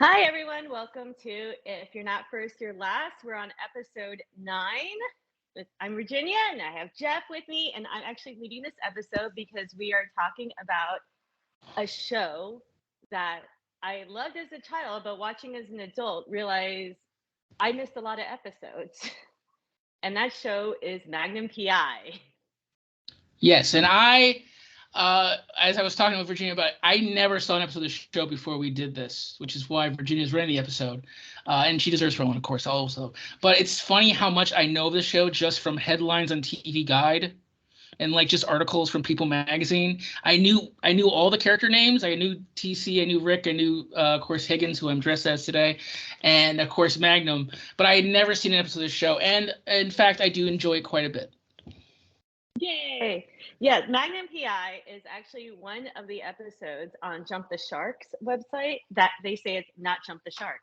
Hi, everyone. Welcome to If You're Not First, You're Last. We're on episode 9. I'm Virginia, and I have Jeff with me, and I'm actually leading this episode because we are talking about a show that I loved as a child, but watching as an adult, realized I missed a lot of episodes. And that show is Magnum PI. Yes, and as I was talking with Virginia about, I never saw an episode of the show before we did this, which is why Virginia's running the episode, and she deserves for one, of course, also. But it's funny how much I know of the show just from headlines on TV Guide and like just articles from People Magazine. I knew all the character names. I knew TC, I knew Rick, I knew of course Higgins, who I'm dressed as today, and of course Magnum. But I had never seen an episode of the show, and in fact, I do enjoy it quite a bit. Yay! Yeah, Magnum PI is actually one of the episodes on Jump the Shark's website that they say it's not Jump the Shark.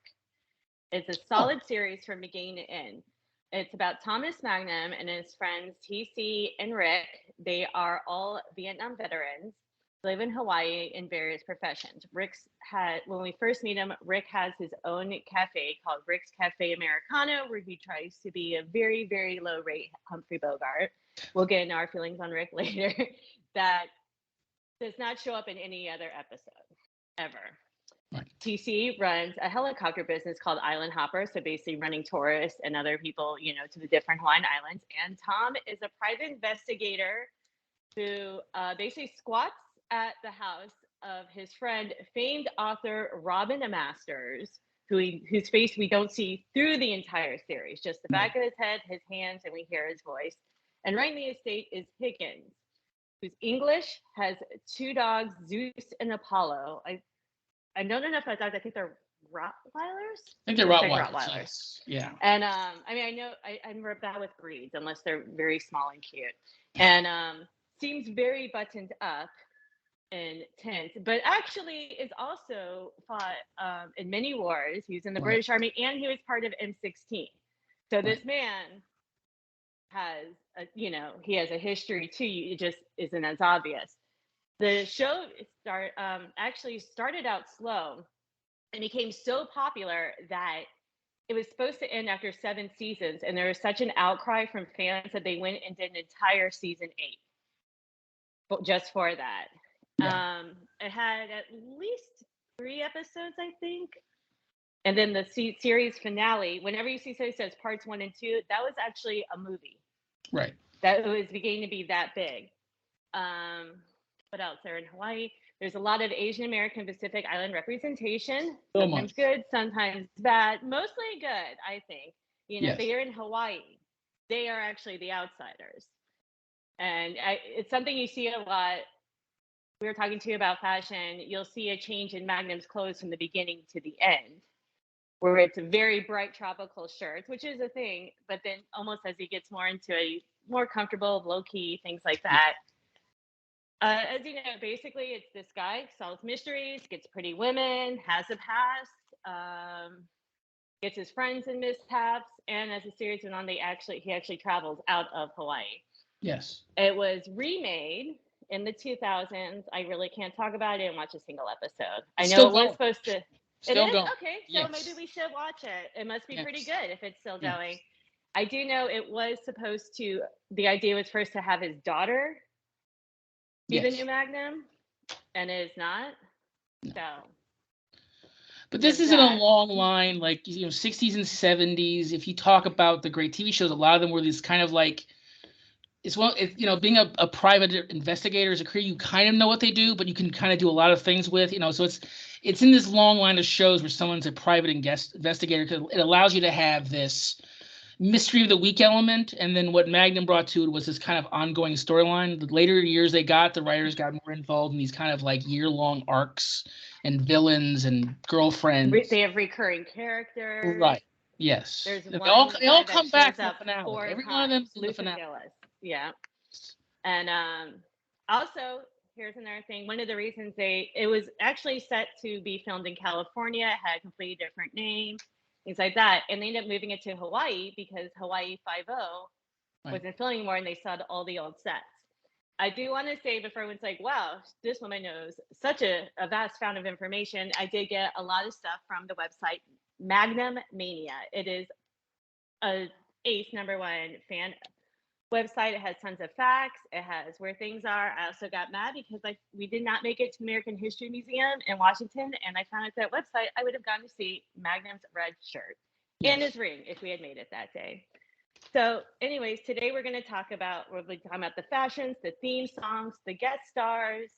It's a solid series from beginning to end. It's about Thomas Magnum and his friends TC and Rick. They are all Vietnam veterans, live in Hawaii in various professions. When we first meet him, Rick has his own cafe called Rick's Cafe Americano, where he tries to be a very, very low rate Humphrey Bogart. We'll get into our feelings on Rick later. That does not show up in any other episode ever. Right. TC runs a helicopter business called Island Hopper, so basically running tourists and other people, to the different Hawaiian islands. And Tom is a private investigator who basically squats at the house of his friend, famed author Robin Masters, whose face we don't see through the entire series, just the back of his head, his hands, and we hear his voice. And running the estate is Higgins, who's English, has 2 dogs, Zeus and Apollo. I don't know enough about dogs. I think they're Rottweilers. I think they're Rottweilers. Yes. Yeah. And I know I'm bad with breeds unless they're very small and cute. And seems very buttoned up and tense, but actually is also fought in many wars. He was in the British Army and he was part of M16. So this man has he has a history too. It just isn't as obvious. The show actually started out slow and became so popular that it was supposed to end after 7 seasons, and there was such an outcry from fans that they went and did an entire season 8 just for that. Yeah. It had at least 3 episodes, I think. And then the series finale, whenever you see something that says parts 1 and 2, that was actually a movie. Right. That was beginning to be that big. What else? They're in Hawaii. There's a lot of Asian American Pacific Island representation. Sometimes good, sometimes bad. Mostly good, I think. Yes. They are in Hawaii. They are actually the outsiders. And it's something you see a lot. We were talking to you about fashion. You'll see a change in Magnum's clothes from the beginning to the end, where it's a very bright tropical shirts, which is a thing. But then almost as he gets more into a more comfortable, low-key, things like that. As you know, basically, it's this guy solves mysteries, gets pretty women, has a past, gets his friends in mishaps, and as the series went on, he actually travels out of Hawaii. Yes. It was remade in the 2000s. I really can't talk about it and watch a single episode. I know it was supposed to. Still it is? going. Okay, so maybe we should watch it. It must be pretty good if it's still going. I do know it was supposed to, the idea was first to have his daughter be the new Magnum, and it is not. No. So. But this isn't a long line, like, 60s and 70s. If you talk about the great TV shows, a lot of them were these kind of like, being a private investigator as a career, you kind of know what they do, but you can kind of do a lot of things with, so it's in this long line of shows where someone's a private investigator, because it allows you to have this mystery of the week element, and then what Magnum brought to it was this kind of ongoing storyline. The later years the writers got more involved in these kind of like year-long arcs and villains and girlfriends. They have recurring characters. Right. Yes. There's they all come back in the finale. Every one of them's in the finale. Yeah. And also, here's another thing. One of the reasons it was actually set to be filmed in California, had a completely different name, things like that. And they ended up moving it to Hawaii because Hawaii 5-0 wasn't filming anymore, and they saw all the old sets. I do want to say before everyone's like, wow, this woman knows such a vast amount of information. I did get a lot of stuff from the website Magnum Mania. It is a ace #1 fan website. It has tons of facts. It has where things are. I also got mad because we did not make it to the American History Museum in Washington, and I found out that website I would have gone to see Magnum's red shirt and his ring if we had made it that day. So, anyways, today we'll be talking about the fashions, the theme songs, the guest stars,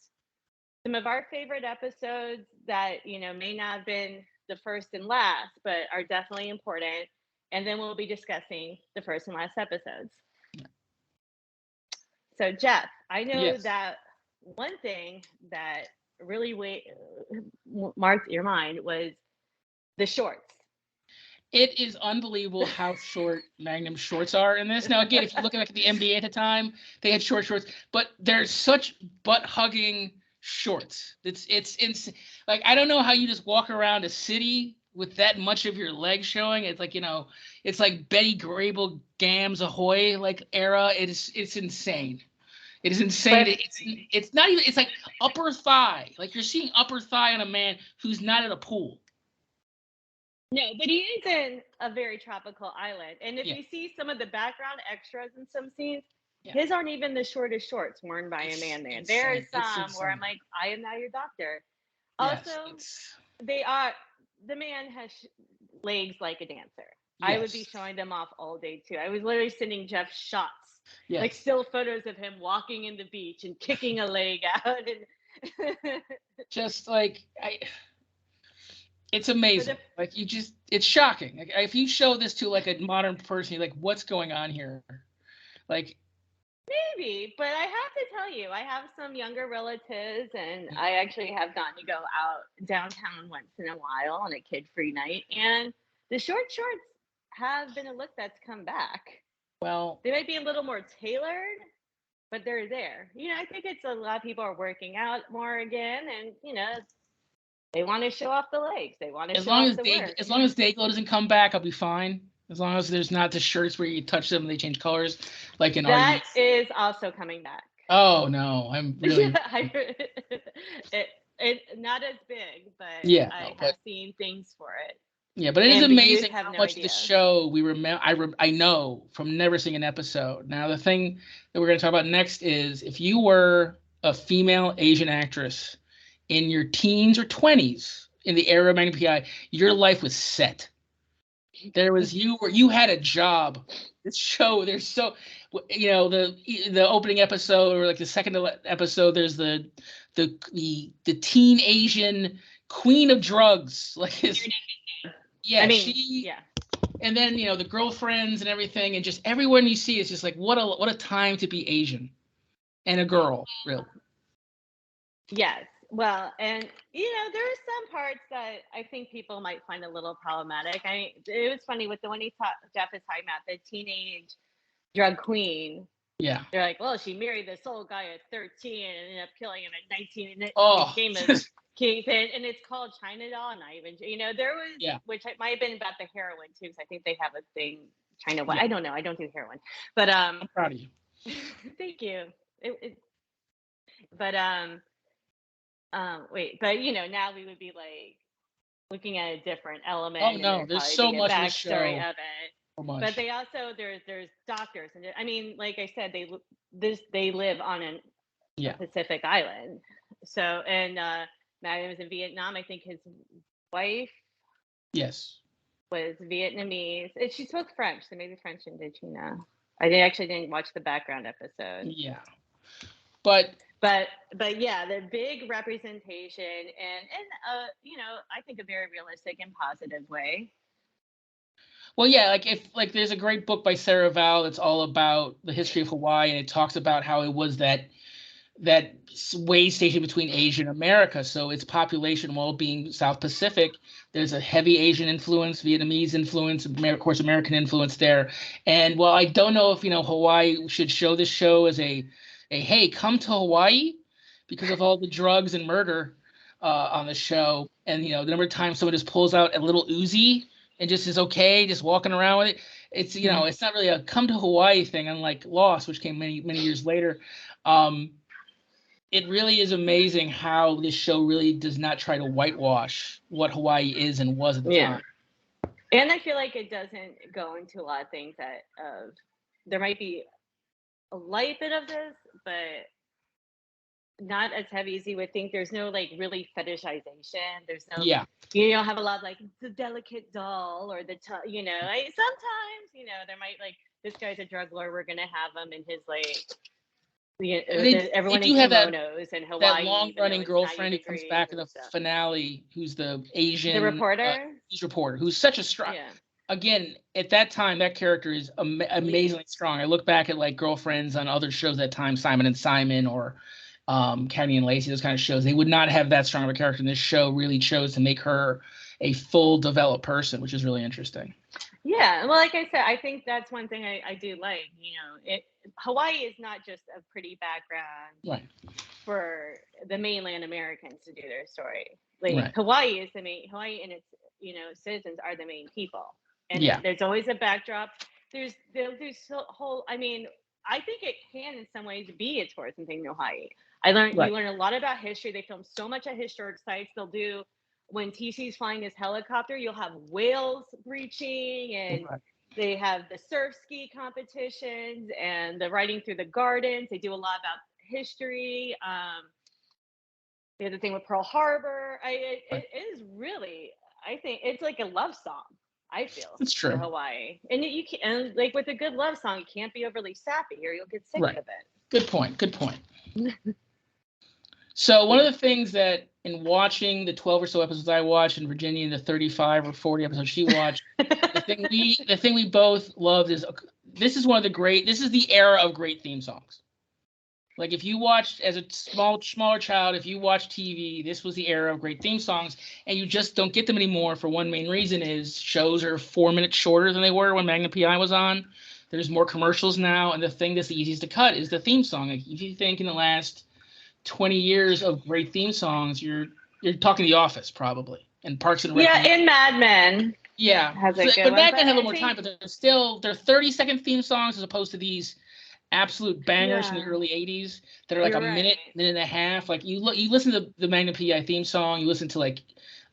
some of our favorite episodes that may not have been the first and last, but are definitely important. And then we'll be discussing the first and last episodes. So, Jeff, I know that one thing that really marked your mind was the shorts. It is unbelievable how short Magnum shorts are in this. Now, again, if you look at the NBA at the time, they had short shorts, but they're such butt-hugging shorts. It's like, I don't know how you just walk around a city with that much of your leg showing. It's like, it's like Betty Grable Gams Ahoy like era. It's insane. It is insane. It's not even. It's like upper thigh. Like you're seeing upper thigh on a man who's not at a pool. No, but he is in a very tropical island. And if you see some of the background extras in some scenes, his aren't even the shortest shorts worn by a man there. There's some where I'm like, I am now your doctor. Also, the man has legs like a dancer. I would be showing them off all day too. I was literally sending Jeff shots, like still photos of him walking in the beach and kicking a leg out. And just like, it's amazing. Like it's shocking. Like if you show this to like a modern person, you're like, what's going on here? Like maybe, but I have to tell you, I have some younger relatives, and I actually have gotten to go out downtown once in a while on a kid-free night, and the short shorts have been a look that's come back. Well, they might be a little more tailored, but they're there. I think it's a lot of people are working out more again, and they want to show off the legs. They want to show off the work. As long as Dayglow doesn't come back, I'll be fine. As long as there's not the shirts where you touch them and they change colors, like in that is also coming back. Oh no, I'm really. It not as big, but I have seen things for it. Yeah, but it is amazing how much of the show we remember. I know from never seeing an episode. Now the thing that we're going to talk about next is if you were a female Asian actress in your teens or 20s in the era of Magnum PI, your life was set. There was you had a job. This show, there's so the opening episode or like the second episode, there's the teen Asian queen of drugs, like his and then the girlfriends and everything, and just everyone you see is just like what a time to be Asian and a girl, really. Yes. Well, and there are some parts that I think people might find a little problematic. It was funny with the one Jeff is talking about, the teenage drug queen. Yeah. They're like, well, she married this old guy at 13 and ended up killing him at 19, and it became a kingpin. And it's called China Doll. Not even, there was, which might have been about the heroin too, because I think they have a thing, China. I don't know. I don't do heroin, but I'm proud of you. Thank you. But now we would be like looking at a different element. Oh no, there's so much in the show. Of it. So much. But they also there's doctors, and I mean, like I said, they live on a Pacific island. So and Magnum was in Vietnam. I think his wife was Vietnamese. And she spoke French, so maybe French Indochina. I didn't watch the background episode. Yeah, but yeah, the big representation and I think a very realistic and positive way. Well, yeah, like there's a great book by Sarah Vowell that's all about the history of Hawaii, and it talks about how it was that way station between Asia and America. So its population, while being South Pacific, there's a heavy Asian influence, Vietnamese influence, of course, American influence there. And while I don't know if Hawaii should show this show as a hey, come to Hawaii because of all the drugs and murder on the show, and the number of times someone just pulls out a little Uzi and just is okay, just walking around with it. It's, you know, it's not really a come to Hawaii thing, unlike Lost, which came many, many years later. It really is amazing how this show really does not try to whitewash what Hawaii is and was at the time. And I feel like it doesn't go into a lot of things that there might be a light bit of this, but not as heavy as you would think. There's no like really fetishization. There's no, you don't have a lot of like the delicate doll or the, you know, like sometimes, you know, there might like, this guy's a drug lord, we're going to have him in his like, everyone in kimonos and Hawaii. That long-running girlfriend who comes back in the finale, who's the Asian, the reporter. He's reporter, who's such a strong. Yeah. Again, at that time, that character is amazingly strong. I look back at like Girlfriends on other shows at that time, Simon and Simon or Cagney and Lacey, those kind of shows. They would not have that strong of a character. And this show really chose to make her a full developed person, which is really interesting. Yeah, well, like I said, I think that's one thing I do like. You know, Hawaii is not just a pretty background for the mainland Americans to do their story. Like Hawaii is Hawaii and its, you know, citizens are the main people, and there's always a backdrop. They'll do whole. I mean, I think it can in some ways be a tourism thing in Hawaii. You learn a lot about history. They film so much at historic sites. They'll do. When TC's flying his helicopter, you'll have whales breaching, and they have the surf ski competitions and the riding through the gardens. They do a lot about history. The other thing with Pearl Harbor, it is really, I think it's like a love song. I feel it's true for Hawaii, and you can, and like with a good love song, it can't be overly sappy or you'll get sick of it. Good point. Good point. So one of the things that in watching the 12 or so episodes I watched, and Virginia in the 35 or 40 episodes she watched, the thing we both loved is this is the era of great theme songs. Like if you watched as a smaller child, if you watched TV, this was the era of great theme songs, and you just don't get them anymore for one main reason is shows are 4 minutes shorter than they were when Magnum PI was on. There's more commercials now, and the thing that's the easiest to cut is the theme song. Like if you think in the last 20 years of great theme songs, you're talking The Office probably, and Parks and Rec. Yeah, and Mad Men. Yeah, but Mad Men have a little more time, but they're 30-second theme songs as opposed to these absolute bangers from the early 80s that are like a minute and a half. Like you listen to the Magnum PI theme song, you listen to like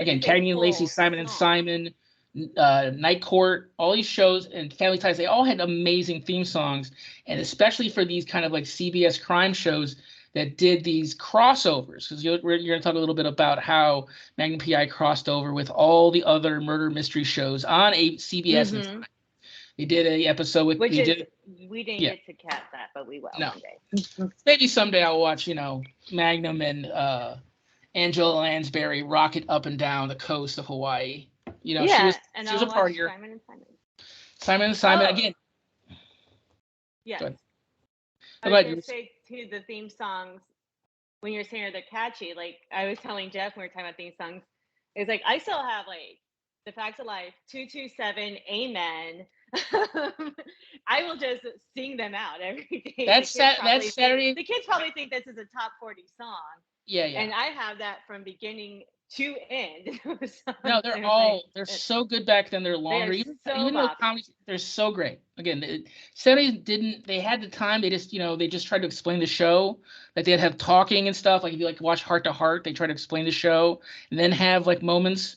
again Cagney and Lacey, Simon and Simon, Night Court, all these shows and Family Ties, they all had amazing theme songs, and especially for these kind of like CBS crime shows that did these crossovers, because you're going to talk a little bit about how Magnum PI crossed over with all the other murder mystery shows on CBS. Mm-hmm. They did an episode with... we didn't get to catch that, but we will one day. Maybe someday I'll watch, Magnum and Angela Lansbury rocket up and down the coast of Hawaii. She was a partier. Simon and Simon again. Yes. I was going to say, too, the theme songs, when you're saying they're catchy, like I was telling Jeff when we were talking about theme songs, it's like I still have like The Facts of Life, 227, Amen. I will just sing them out every day. That's Saturday. The kids probably think this is a top 40 song. Yeah. And I have that from beginning to end. No, they're so good back then. They're longer. Even though comedy, they're so great. Again, the 70s they had the time. They just, they just tried to explain the show. Like they'd have talking and stuff. Like if you like watch Heart to Heart, they try to explain the show and then have like moments.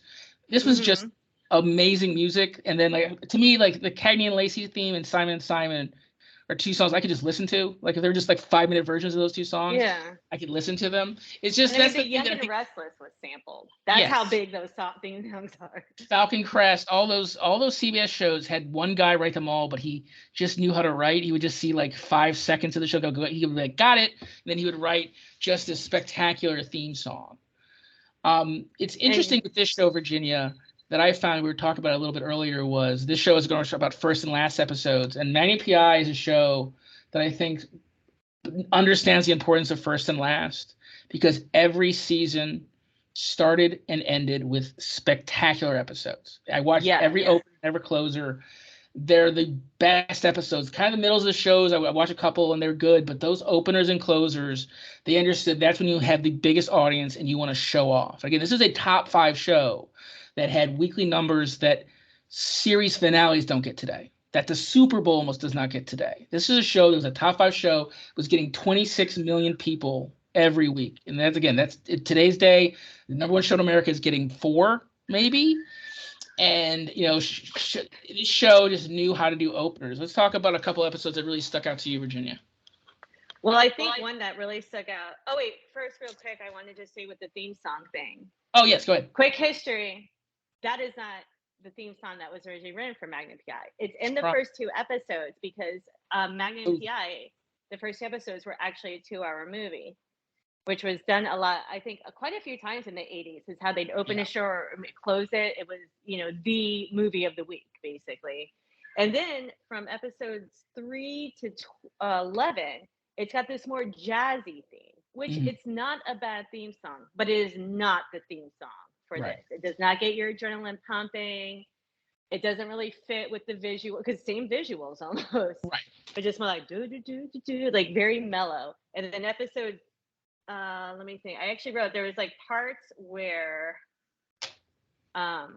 This was just amazing music. And then like to me, like the Cagney and Lacey theme and Simon are two songs I could just listen to. Like if they're just like 5-minute versions of those two songs, I could listen to them. It's just that's the Young and the Restless was sampled. That's how big those songs are. Falcon Crest, all those CBS shows had one guy write them all, but he just knew how to write. He would just see like 5 seconds of the show go. He would be like, got it, and then he would write just this spectacular theme song. It's interesting with this show, Virginia, that I found, we were talking about a little bit earlier, was this show is going to show about first and last episodes. And Magnum PI is a show that I think understands the importance of first and last, because every season started and ended with spectacular episodes. I watched every opener, every closer. They're the best episodes. Kind of the middles of the shows, I watch a couple and they're good, but those openers and closers, they understood that's when you have the biggest audience and you want to show off. Again, this is a top 5 show that had weekly numbers that series finales don't get today, that the Super Bowl almost does not get today. This is a show that was a top 5 show, was getting 26 million people every week. And that's today's day. The number one show in America is getting 4, maybe. And, this show just knew how to do openers. Let's talk about a couple episodes that really stuck out to you, Virginia. Well, I think one that really stuck out. Oh, wait, first, real quick, I wanted to say with the theme song thing. Oh, yes, go ahead. Quick history. That is not the theme song that was originally written for Magnum PI. It's in the first 2 episodes because Magnum PI, the first 2 episodes were actually a 2-hour movie, which was done a lot, I think, quite a few times in the 80s. Is how they'd open a show or close it. It was, the movie of the week, basically. And then from episodes 3 to 11, it's got this more jazzy theme, which it's not a bad theme song, but it is not the theme song for this. It does not get your adrenaline pumping. It doesn't really fit with the visual, because same visuals almost, but just more like do do do do do, like very mellow. And then episode, let me think. I actually wrote there was like parts where, I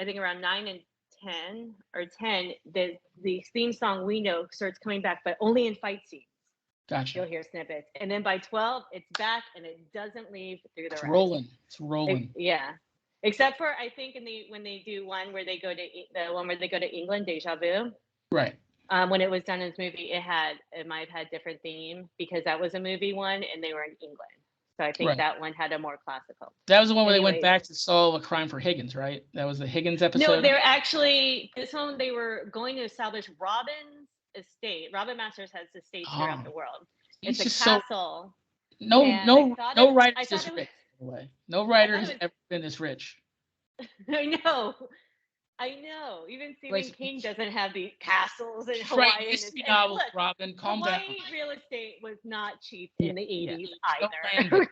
think around 9 and 10, the theme song we know starts coming back, but only in fight scenes. Gotcha. You'll hear snippets, and then by 12, it's back, and it doesn't leave through the rest. It's rolling. Yeah, except for I think when they do one where they go to England, Deja Vu. Right. When it was done as a movie, it might have had different theme because that was a movie one, and they were in England. So I think that one had a more classical. That was the one where they went back to solve a crime for Higgins, right? That was the Higgins episode. No, they're actually this one. They were going to establish Robin's estate. Robin Masters has estates throughout the world. It's a castle. No writer is this rich, by the way. No writer has ever been this rich. I know. Even Stephen King doesn't have the castles in Hawaii. Right, novels, Robin, calm down. Hawaii real estate was not cheap in the 80s either.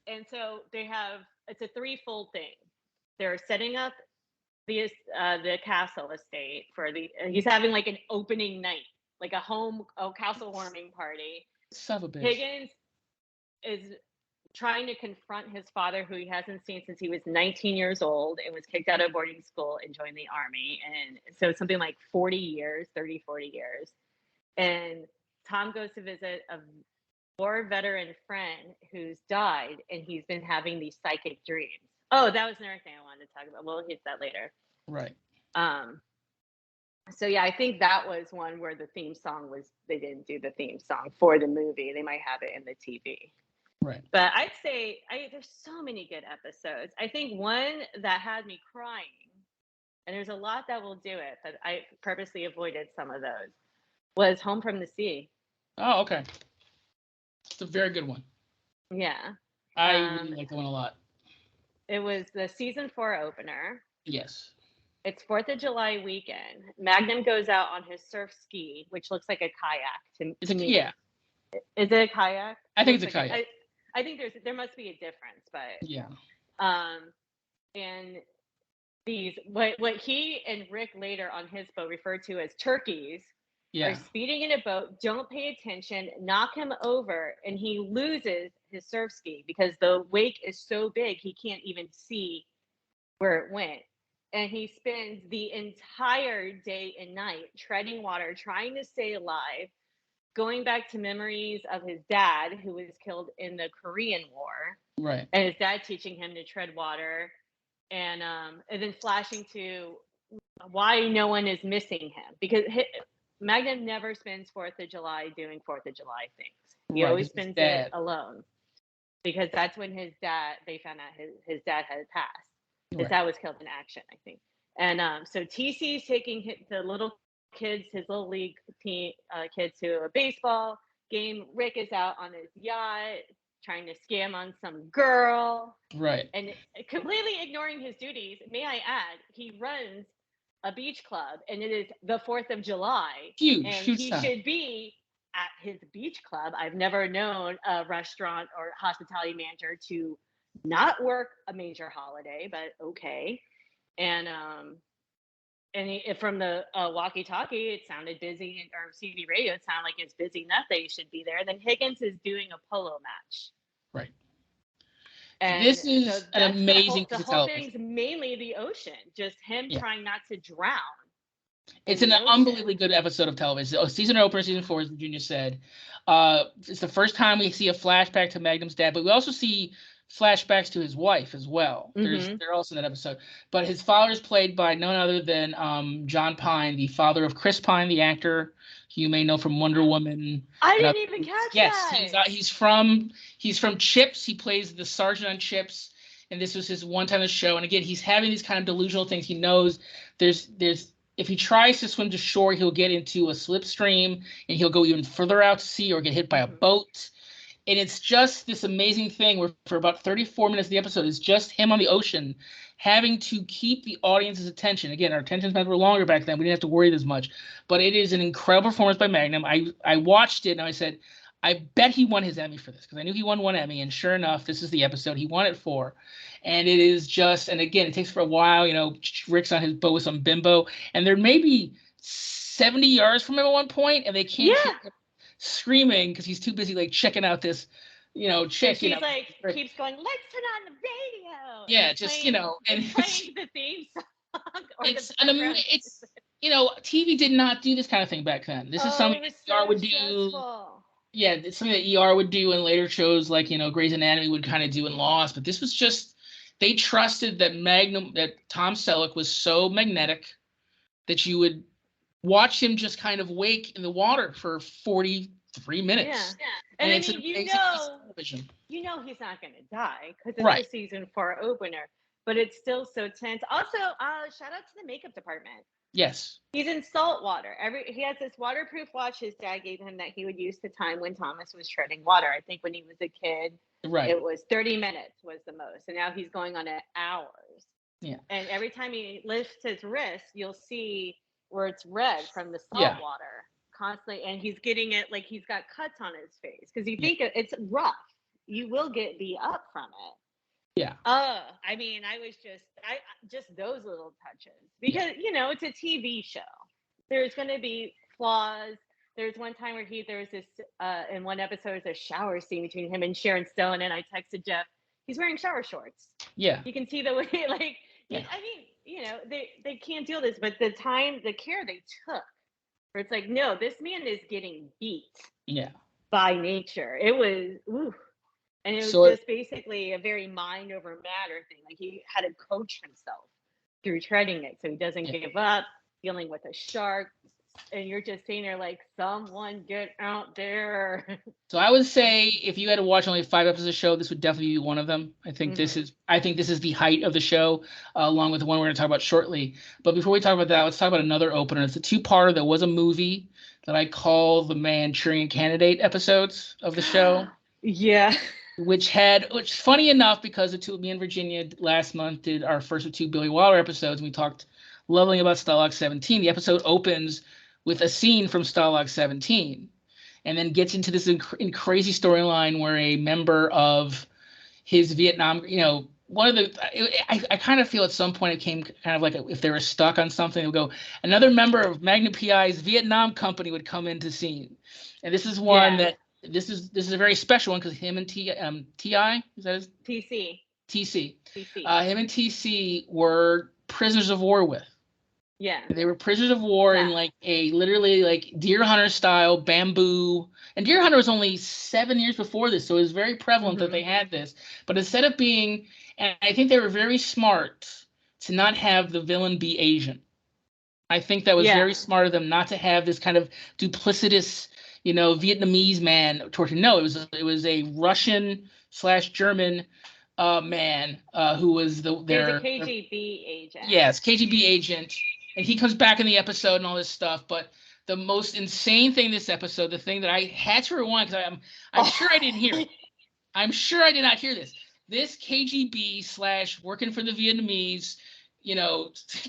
And so they have, it's a threefold thing. They're setting up the castle estate for he's having like an opening night, like a castle warming party. Son of a bitch. Higgins is trying to confront his father, who he hasn't seen since he was 19 years old and was kicked out of boarding school and joined the army. And so something like 40 years. And Tom goes to visit a war veteran friend who's died, and he's been having these psychic dreams. Oh, that was another thing I wanted to talk about. We'll hit that later. Right. So yeah, I think that was one where the theme song they didn't do the theme song for the movie. They might have it in the TV. Right. But I'd say there's so many good episodes. I think one that had me crying, and there's a lot that will do it, but I purposely avoided some of those, was Home from the Sea. Oh, okay. It's a very good one. Yeah. I really like that one a lot. It was the season 4 opener. Yes. It's 4th of July weekend. Magnum goes out on his surf ski, which looks like a kayak to me. Yeah. Is it a kayak? I think it's a kayak. I think there must be a difference, but yeah. And these what he and Rick later on his boat referred to as turkeys are speeding in a boat, don't pay attention, knock him over, and he loses his surf ski because the wake is so big he can't even see where it went. And he spends the entire day and night treading water, trying to stay alive, going back to memories of his dad, who was killed in the Korean War. Right. And his dad teaching him to tread water, and then flashing to why no one is missing him, because Magnum never spends 4th of July doing 4th of July things. He always spends it alone, because that's when they found out his dad had passed. His dad was killed in action, I think. And so TC's taking the little kids, his little league team kids, to a baseball game. Rick is out on his yacht trying to scam on some girl. Right. And completely ignoring his duties. May I add, he runs a beach club, and it is the 4th of July. Huge. And he should be at his beach club. I've never known a restaurant or hospitality manager to not work a major holiday, but okay. And from the walkie-talkie, it sounded busy, or CB radio, it sounded like it's busy enough that he should be there. Then Higgins is doing a polo match. Right. And this so is an that's amazing the piece of whole television. thing's mainly the ocean, just him Yeah. trying not to drown in It's an the ocean. unbelievably good episode of television. Oh, season opener, season 4, as Virginia said. It's the first time we see a flashback to Magnum's dad, but we also see flashbacks to his wife as well. They're also in that episode. But his father is played by none other than John Pine, the father of Chris Pine, the actor you may know from Wonder Woman. I didn't even catch yes, that. he's from Chips. He plays the sergeant on Chips, and this was his one time on the show. And again, he's having these kind of delusional things. He knows there's if he tries to swim to shore, he'll get into a slipstream and he'll go even further out to sea or get hit by a boat. And it's just this amazing thing where for about 34 minutes of the episode, it's just him on the ocean having to keep the audience's attention. Again, our attention spans were longer back then. We didn't have to worry as much. But it is an incredible performance by Magnum. I watched it and I said, I bet he won his Emmy for this because I knew he won one Emmy. And sure enough, this is the episode he won it for. And it is just, and again, it takes for a while. Rick's on his boat with some bimbo. And they're maybe 70 yards from him at one point, and they can't hear him screaming because he's too busy like checking out this, chick. So she's like keeps going, let's turn on the radio. Yeah, just playing, and playing the theme song. It's TV did not do this kind of thing back then. This is something that ER would do. Yeah, it's something that ER would do, and later shows like Grey's Anatomy would kind of do in Lost. But this was just they trusted that Tom Selleck was so magnetic that you would watch him just kind of wake in the water for 43 minutes. Yeah. And it's I mean, he's not going to die because it's a season 4 opener, but it's still so tense. Also, shout out to the makeup department. Yes. He's in salt water. He has this waterproof watch his dad gave him that he would use to time when Thomas was treading water. I think when he was a kid, it was 30 minutes was the most. And now he's going on at hours. Yeah. And every time he lifts his wrist, you'll see where it's red from the salt water constantly. And he's getting it like he's got cuts on his face because you think it's rough. You will get beat up from it. Yeah. I mean, I just those little touches because it's a TV show. There's going to be flaws. There's one time where there's this in one episode there's a shower scene between him and Sharon Stone, and I texted Jeff. He's wearing shower shorts. Yeah. You can see the way I mean, they can't deal this, but the care they took, where it's like, no, this man is getting beat. Yeah. By nature, it was. Ooh. And it was just basically a very mind over matter thing. Like he had to coach himself through treading it so he doesn't give up, dealing with a shark. And you're just sitting there like, someone get out there. So I would say if you had to watch only 5 episodes of the show, this would definitely be one of them. I think this is the height of the show, along with the one we're going to talk about shortly. But before we talk about that, let's talk about another opener. It's a 2-parter that was a movie that I call the Manchurian Candidate episodes of the show. Yeah. Which funny enough, because me and Virginia last month did our first of 2 Billy Wilder episodes, and we talked lovingly about Stalag 17. The episode opens with a scene from Stalag 17, and then gets into this crazy storyline where a member of his Vietnam, one of the, I kind of feel at some point it came kind of like if they were stuck on something, it would go, another member of Magnum PI's Vietnam company would come into scene, and this is one that. This is a very special one because him and T.I. is that his? TC. Him and TC were prisoners of war with. Yeah. They were prisoners of war in like literally like Deer Hunter style bamboo. And Deer Hunter was only 7 years before this, so it was very prevalent that they had this. But instead of being, and I think they were very smart to not have the villain be Asian. I think that was very smart of them not to have this kind of duplicitous, Vietnamese man torture. No, it was a Russian/German man who was their KGB agent. Yes, KGB agent, and he comes back in the episode and all this stuff. But the most insane thing this episode, the thing that I had to rewind because I'm sure I didn't hear it. I'm sure I did not hear this. This KGB / working for the Vietnamese,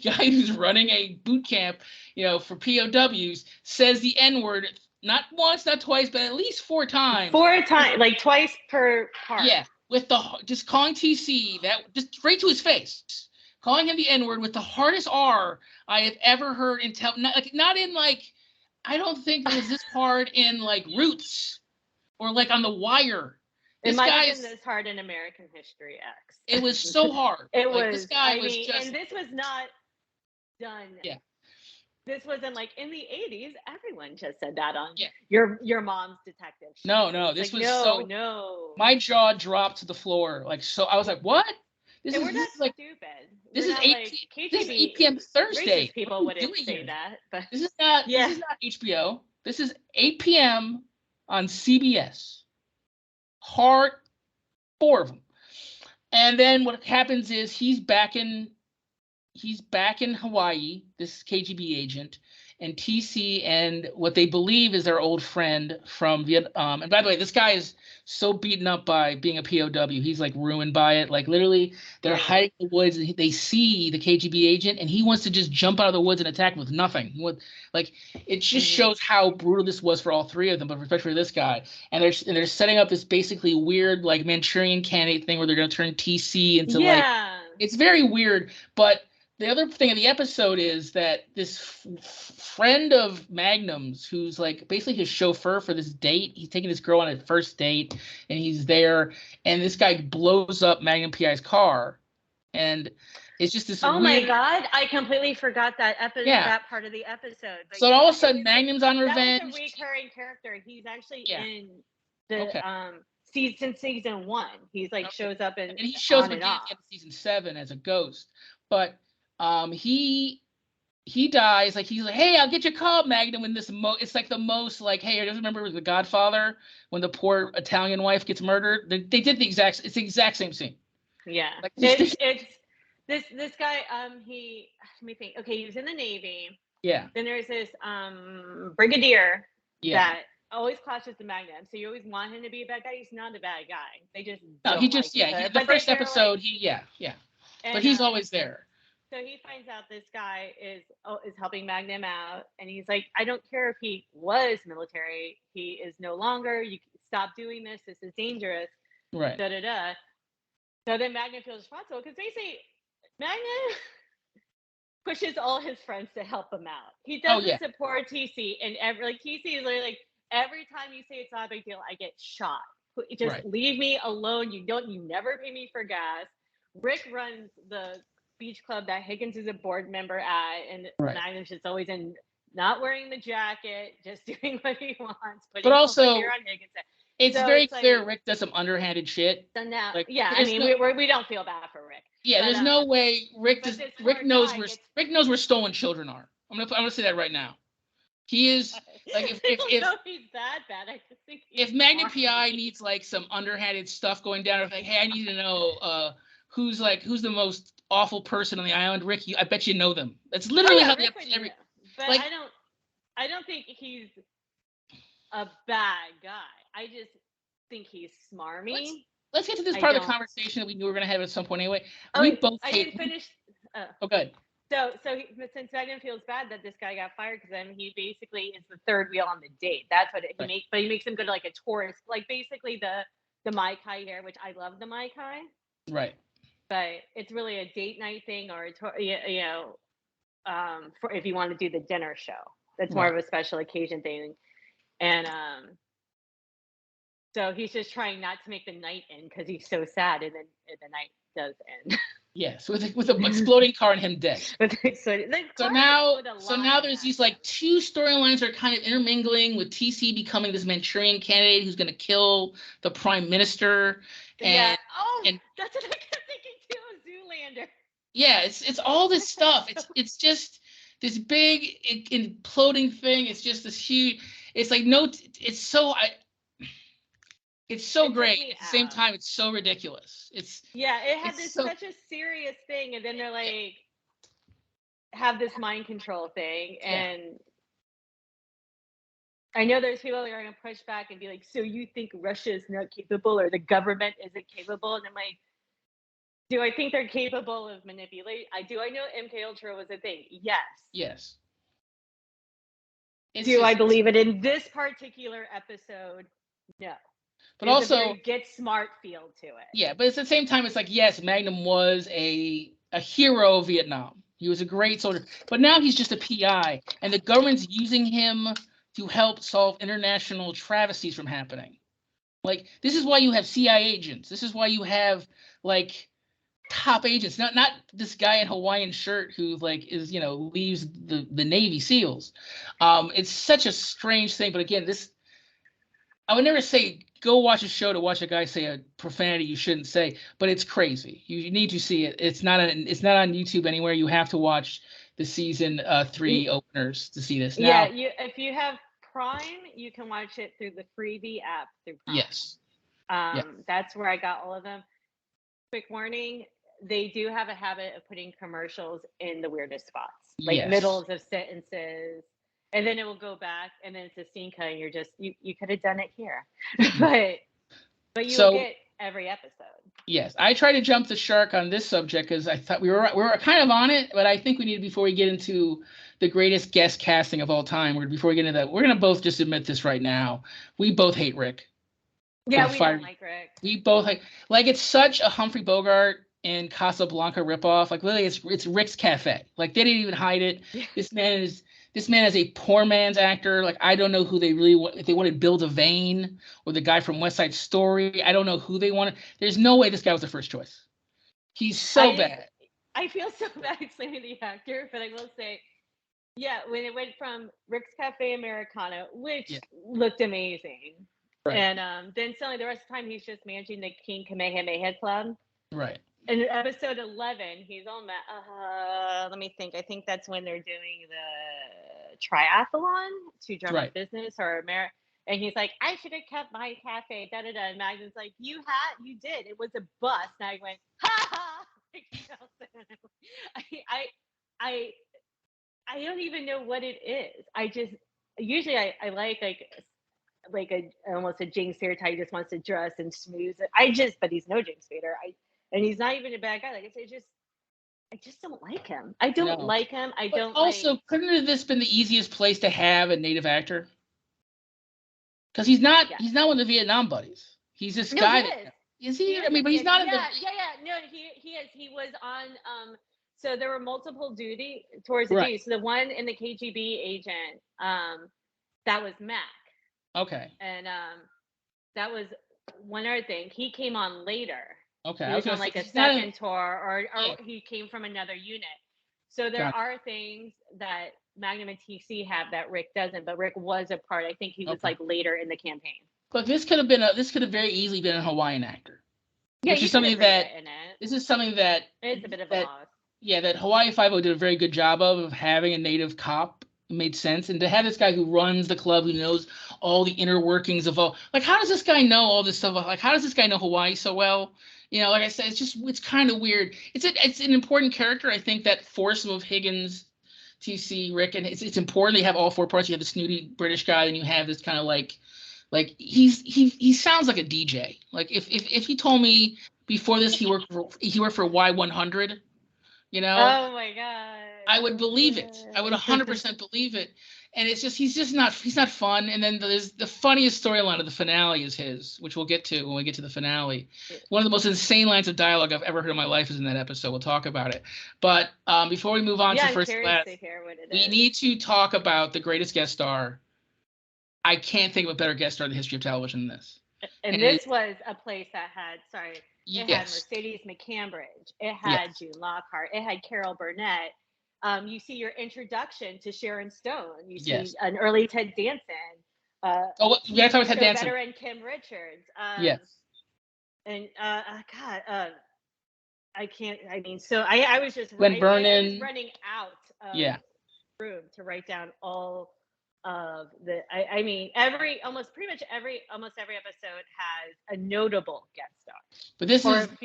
guy who's running a boot camp, for POWs says the N-word. Not once, not twice, but at least 4 times. 4 times, like twice per part. Yeah, with just calling TC that just right to his face, calling him the N-word with the hardest R I have ever heard in not in like, I don't think it was this hard in like Roots or like on The Wire. It might have been this hard in American History X. It was so hard. It like, was. This guy I was mean, just. and this was not done. Yeah. This wasn't like in the 80s. Everyone just said that on Yeah. your mom's detective show. No. This like, was so. No. My jaw dropped to the floor. Like, so I was like, what? We're not like stupid. This we're is not 8 like KGB. This is 8 p.m. Thursday. Racist people wouldn't say here? that, but This is not HBO. This is 8 p.m. on CBS. Hard, 4 of them. And then what happens is he's back in Hawaii, this KGB agent, and TC and what they believe is their old friend from Vietnam. And by the way, this guy is so beaten up by being a POW. He's like ruined by it. Like literally, they're hiding in the woods and they see the KGB agent and he wants to just jump out of the woods and attack with nothing. It just shows how brutal this was for all three of them, but especially this guy. And they're setting up this basically weird like Manchurian Candidate thing where they're going to turn TC into like it's very weird, but the other thing of the episode is that this friend of Magnum's, who's like basically his chauffeur for this date, he's taking this girl on a first date, and he's there, and this guy blows up Magnum PI's car, and it's just this. Oh my God! I completely forgot that episode. Yeah. That part of the episode. But so all of a sudden, Magnum's on revenge. That was a recurring character. He's actually in the season 1. He's like shows up and he shows up at the end of season 7 as a ghost, but. He dies. Like he's like, hey, I'll get your call, Magnum. When it's like the most like, hey, I just remember The Godfather when the poor Italian wife gets murdered. They did it's the exact same scene. Yeah, like, it's this guy. Let me think. Okay, he was in the Navy. Yeah. Then there's this brigadier that always clashes the Magnum. So you always want him to be a bad guy. He's not a bad guy. They just the first episode but he's always there. So he finds out this guy is helping Magnum out, and he's like, I don't care if he was military, he is no longer. You stop doing this. This is dangerous. Right. Da da da. So then Magnum feels responsible because basically Magnum pushes all his friends to help him out. He doesn't support TC, and TC is literally like, every time you say it's not a big deal, I get shot. Just leave me alone. You never pay me for gas. Rick runs the beach club that Higgins is a board member at, and Magnum's just always in, not wearing the jacket, just doing what he wants. But also, on Higgins. It's very clear Rick does some underhanded shit. So now, we don't feel bad for Rick. Yeah, but, there's no way Rick knows where stolen children are. I'm gonna say that right now. He is like if he's that bad. I just think if Magnum PI needs like some underhanded stuff going down, or like, hey, I need to know who's the most awful person on the island, Rick. I bet you know them. That's literally how the episode. But like, I don't think he's a bad guy. I just think he's smarmy. Let's get to this part of the conversation that we knew we were going to have at some point anyway. We both didn't finish. Good. So since Magnum feels bad that this guy got fired, because then he basically is the third wheel on the date. That's what he makes. But he makes him go to like a tourist, like basically the Mai Kai here, which I love the Mai Kai. Right. But it's really a date night thing, or for if you want to do the dinner show, that's more of a special occasion thing. And so he's just trying not to make the night end because he's so sad, and then the night does end. Yes, with an exploding car and him dead. So now there's these like two storylines that are kind of intermingling, with TC becoming this Manchurian Candidate who's going to kill the Prime Minister. And that's what I kept thinking too, Zoolander. Yeah, it's all this stuff. It's just this big imploding thing. It's just this huge. It's like it's so great. At the same time, it's so ridiculous. It had such a serious thing, and then they're like have this mind control thing, and I know there's people that are going to push back and be like, so you think Russia is not capable, or the government isn't capable? And I'm like, do I think they're capable of manipulating? I know MK Ultra was a thing. Yes. I believe it in this particular episode? No. But there's also a very get smart feel to it. Yeah, but at the same time, it's like, yes, Magnum was a hero of Vietnam. He was a great soldier, but now he's just a PI, and the government's using him to help solve international travesties from happening. Like, this is why you have CIA agents. This is why you have like top agents, not this guy in Hawaiian shirt who like is, leaves the Navy SEALs. It's such a strange thing. But again, I would never say go watch a show to watch a guy say a profanity you shouldn't say, but it's crazy. You need to see it. It's not on YouTube anywhere. You have to watch the season 3 openers to see this. Now, if you have Prime, you can watch it through the freebie app through Prime. Yes. That's where I got all of them. Quick warning, they do have a habit of putting commercials in the weirdest spots, like middles of sentences, and then it will go back, and then it's a scene cut, and you're just you could have done it here, but you will get every episode. Yes, I try to jump the shark on this subject because I thought we were kind of on it, but I think we need, before we get into the greatest guest casting of all time, before we get into that, we're gonna both just admit this right now. We both hate Rick. Yeah, we don't like Rick. We both like it's such a Humphrey Bogart and Casablanca ripoff. Like, literally, it's Rick's Cafe. Like, they didn't even hide it. This man is a poor man's actor. Like, I don't know who they really want. If they wanted Bill Devane or the guy from West Side Story, I don't know who they wanted. There's no way this guy was the first choice. He's so bad. I feel so bad explaining the actor, but I will say, when it went from Rick's Cafe Americana, which looked amazing. Right. And then suddenly the rest of the time he's just managing the King Kamehameha Club. Right. In episode 11, he's on that. Let me think. I think that's when they're doing the triathlon to drum up business or America. And he's like, I should have kept my cafe. Da da da. And Magnum's like, you did. It was a bust. And I went, ha ha. I don't even know what it is. I just usually I like almost a James Spader type. He just wants to dress and smooth. But he's no James Spader. And he's not even a bad guy. Like I say, I just don't like him. I don't like him. Couldn't have this been the easiest place to have a native actor? Because he's not one of the Vietnam buddies. He's this guy. Is he? I mean, but he's not. No, he is. He was on. So there were multiple duty towards the duty. So the one in the KGB agent, that was Mac. Okay. And that was one other thing. He came on later. Okay. He was on like a second tour, or he came from another unit. So there are things that Magnum and TC have that Rick doesn't, but Rick was a part. I think he was like later in the campaign. But this could have very easily been a Hawaiian actor. Yeah, which is something that it's a bit of a loss. Yeah, that Hawaii Five-0 did a very good job of having a native cop. Made sense. And to have this guy who runs the club, who knows all the inner workings of all, like, how does this guy know all this stuff? Like, how does this guy know Hawaii so well? Like I said, it's kind of weird. It's an important character. I think that foursome of Higgins, TC, Rick, and it's important. They have all four parts. You have the snooty British guy, and you have this kind of like he sounds like a DJ. Like if he told me before this he worked for Y100, Oh my God. I would believe it. I would 100% believe it. And it's just he's not fun. And then there's the funniest storyline of the finale is his, which we'll get to when we get to the finale. One of the most insane lines of dialogue I've ever heard in my life is in that episode. We'll talk about it. But before we move on to first class, we need to talk about the greatest guest star. I can't think of a better guest star in the history of television than this. And this was a place that had, it had Mercedes McCambridge. It had June Lockhart. It had Carol Burnett. You see your introduction to Sharon Stone. You see an early Ted Danson. We gotta talk about Ted Danson. Veteran Kim Richards. And I can't. I mean, so I was just running out of room to write down all of the. I mean, almost every episode has a notable guest star. But this is a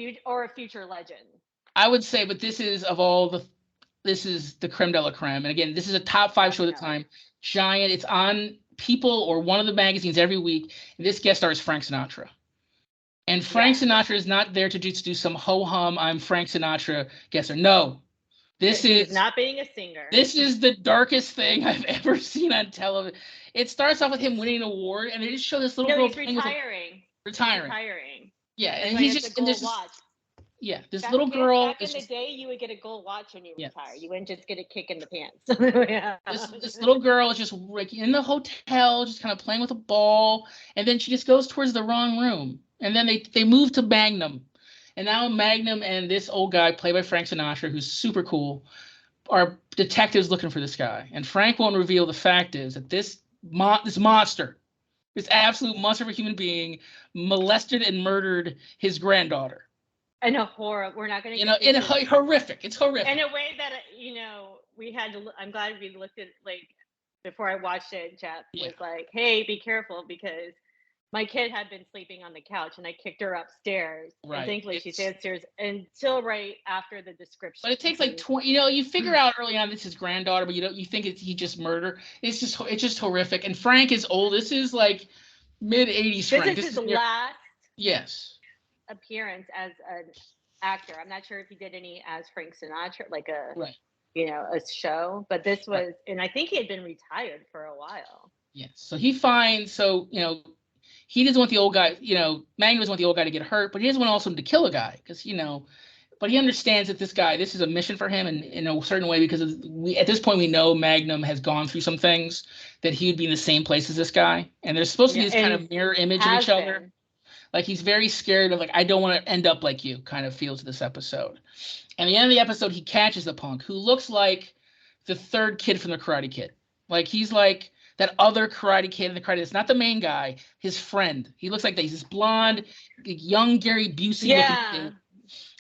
future legend. I would say, but this is this is the creme de la creme. And again, this is a top 5 show at the time. Giant. It's on People or one of the magazines every week. And this guest star is Frank Sinatra. And Frank Sinatra is not there to just do some ho-hum, I'm Frank Sinatra guest star. No. He's not being a singer. This is the darkest thing I've ever seen on television. It starts off with him winning an award, and they just show this little girl retiring. Retiring. Yeah, and he's just in this. Yeah, this little girl back in the day, you would get a gold watch when you retire. yes. You wouldn't just get a kick in the pants. Yeah. This little girl is just like in the hotel, just kind of playing with a ball, and then she just goes towards the wrong room. And then they move to Magnum, and now Magnum and this old guy, played by Frank Sinatra, who's super cool, are detectives looking for this guy. And Frank won't reveal the fact is that this monster, this absolute monster of a human being, molested and murdered his granddaughter. In a horror, we're not going to. Horrific. It's horrific. In a way that we had to. I'm glad we looked at before I watched it. Jeff was like, "Hey, be careful," because my kid had been sleeping on the couch and I kicked her upstairs. Right. And thankfully she stayed upstairs until right after the description. But it takes like 20. You figure out early on this is granddaughter, but you think he just murder. It's just horrific. And Frank is old. This is like mid 80s. Frank. This is his last. Yes. Appearance as an actor. I'm not sure if he did any as Frank Sinatra, like a a show, but this was, and I think he had been retired for a while. Yes. So he finds he doesn't want the old guy. Magnum doesn't want the old guy to get hurt, but he doesn't want also to kill a guy because But he understands that this is a mission for him, and in a certain way because at this point we know Magnum has gone through some things that he would be in the same place as this guy, and there's supposed to be this kind of mirror image of each other. Like he's very scared of I don't want to end up like you kind of feels this episode. And at the end of the episode, he catches the punk who looks like the third kid from the Karate Kid. Like he's like that other Karate Kid in the Karate. It's not the main guy, his friend. He looks like that. He's this blonde, young Gary Busey looking kid.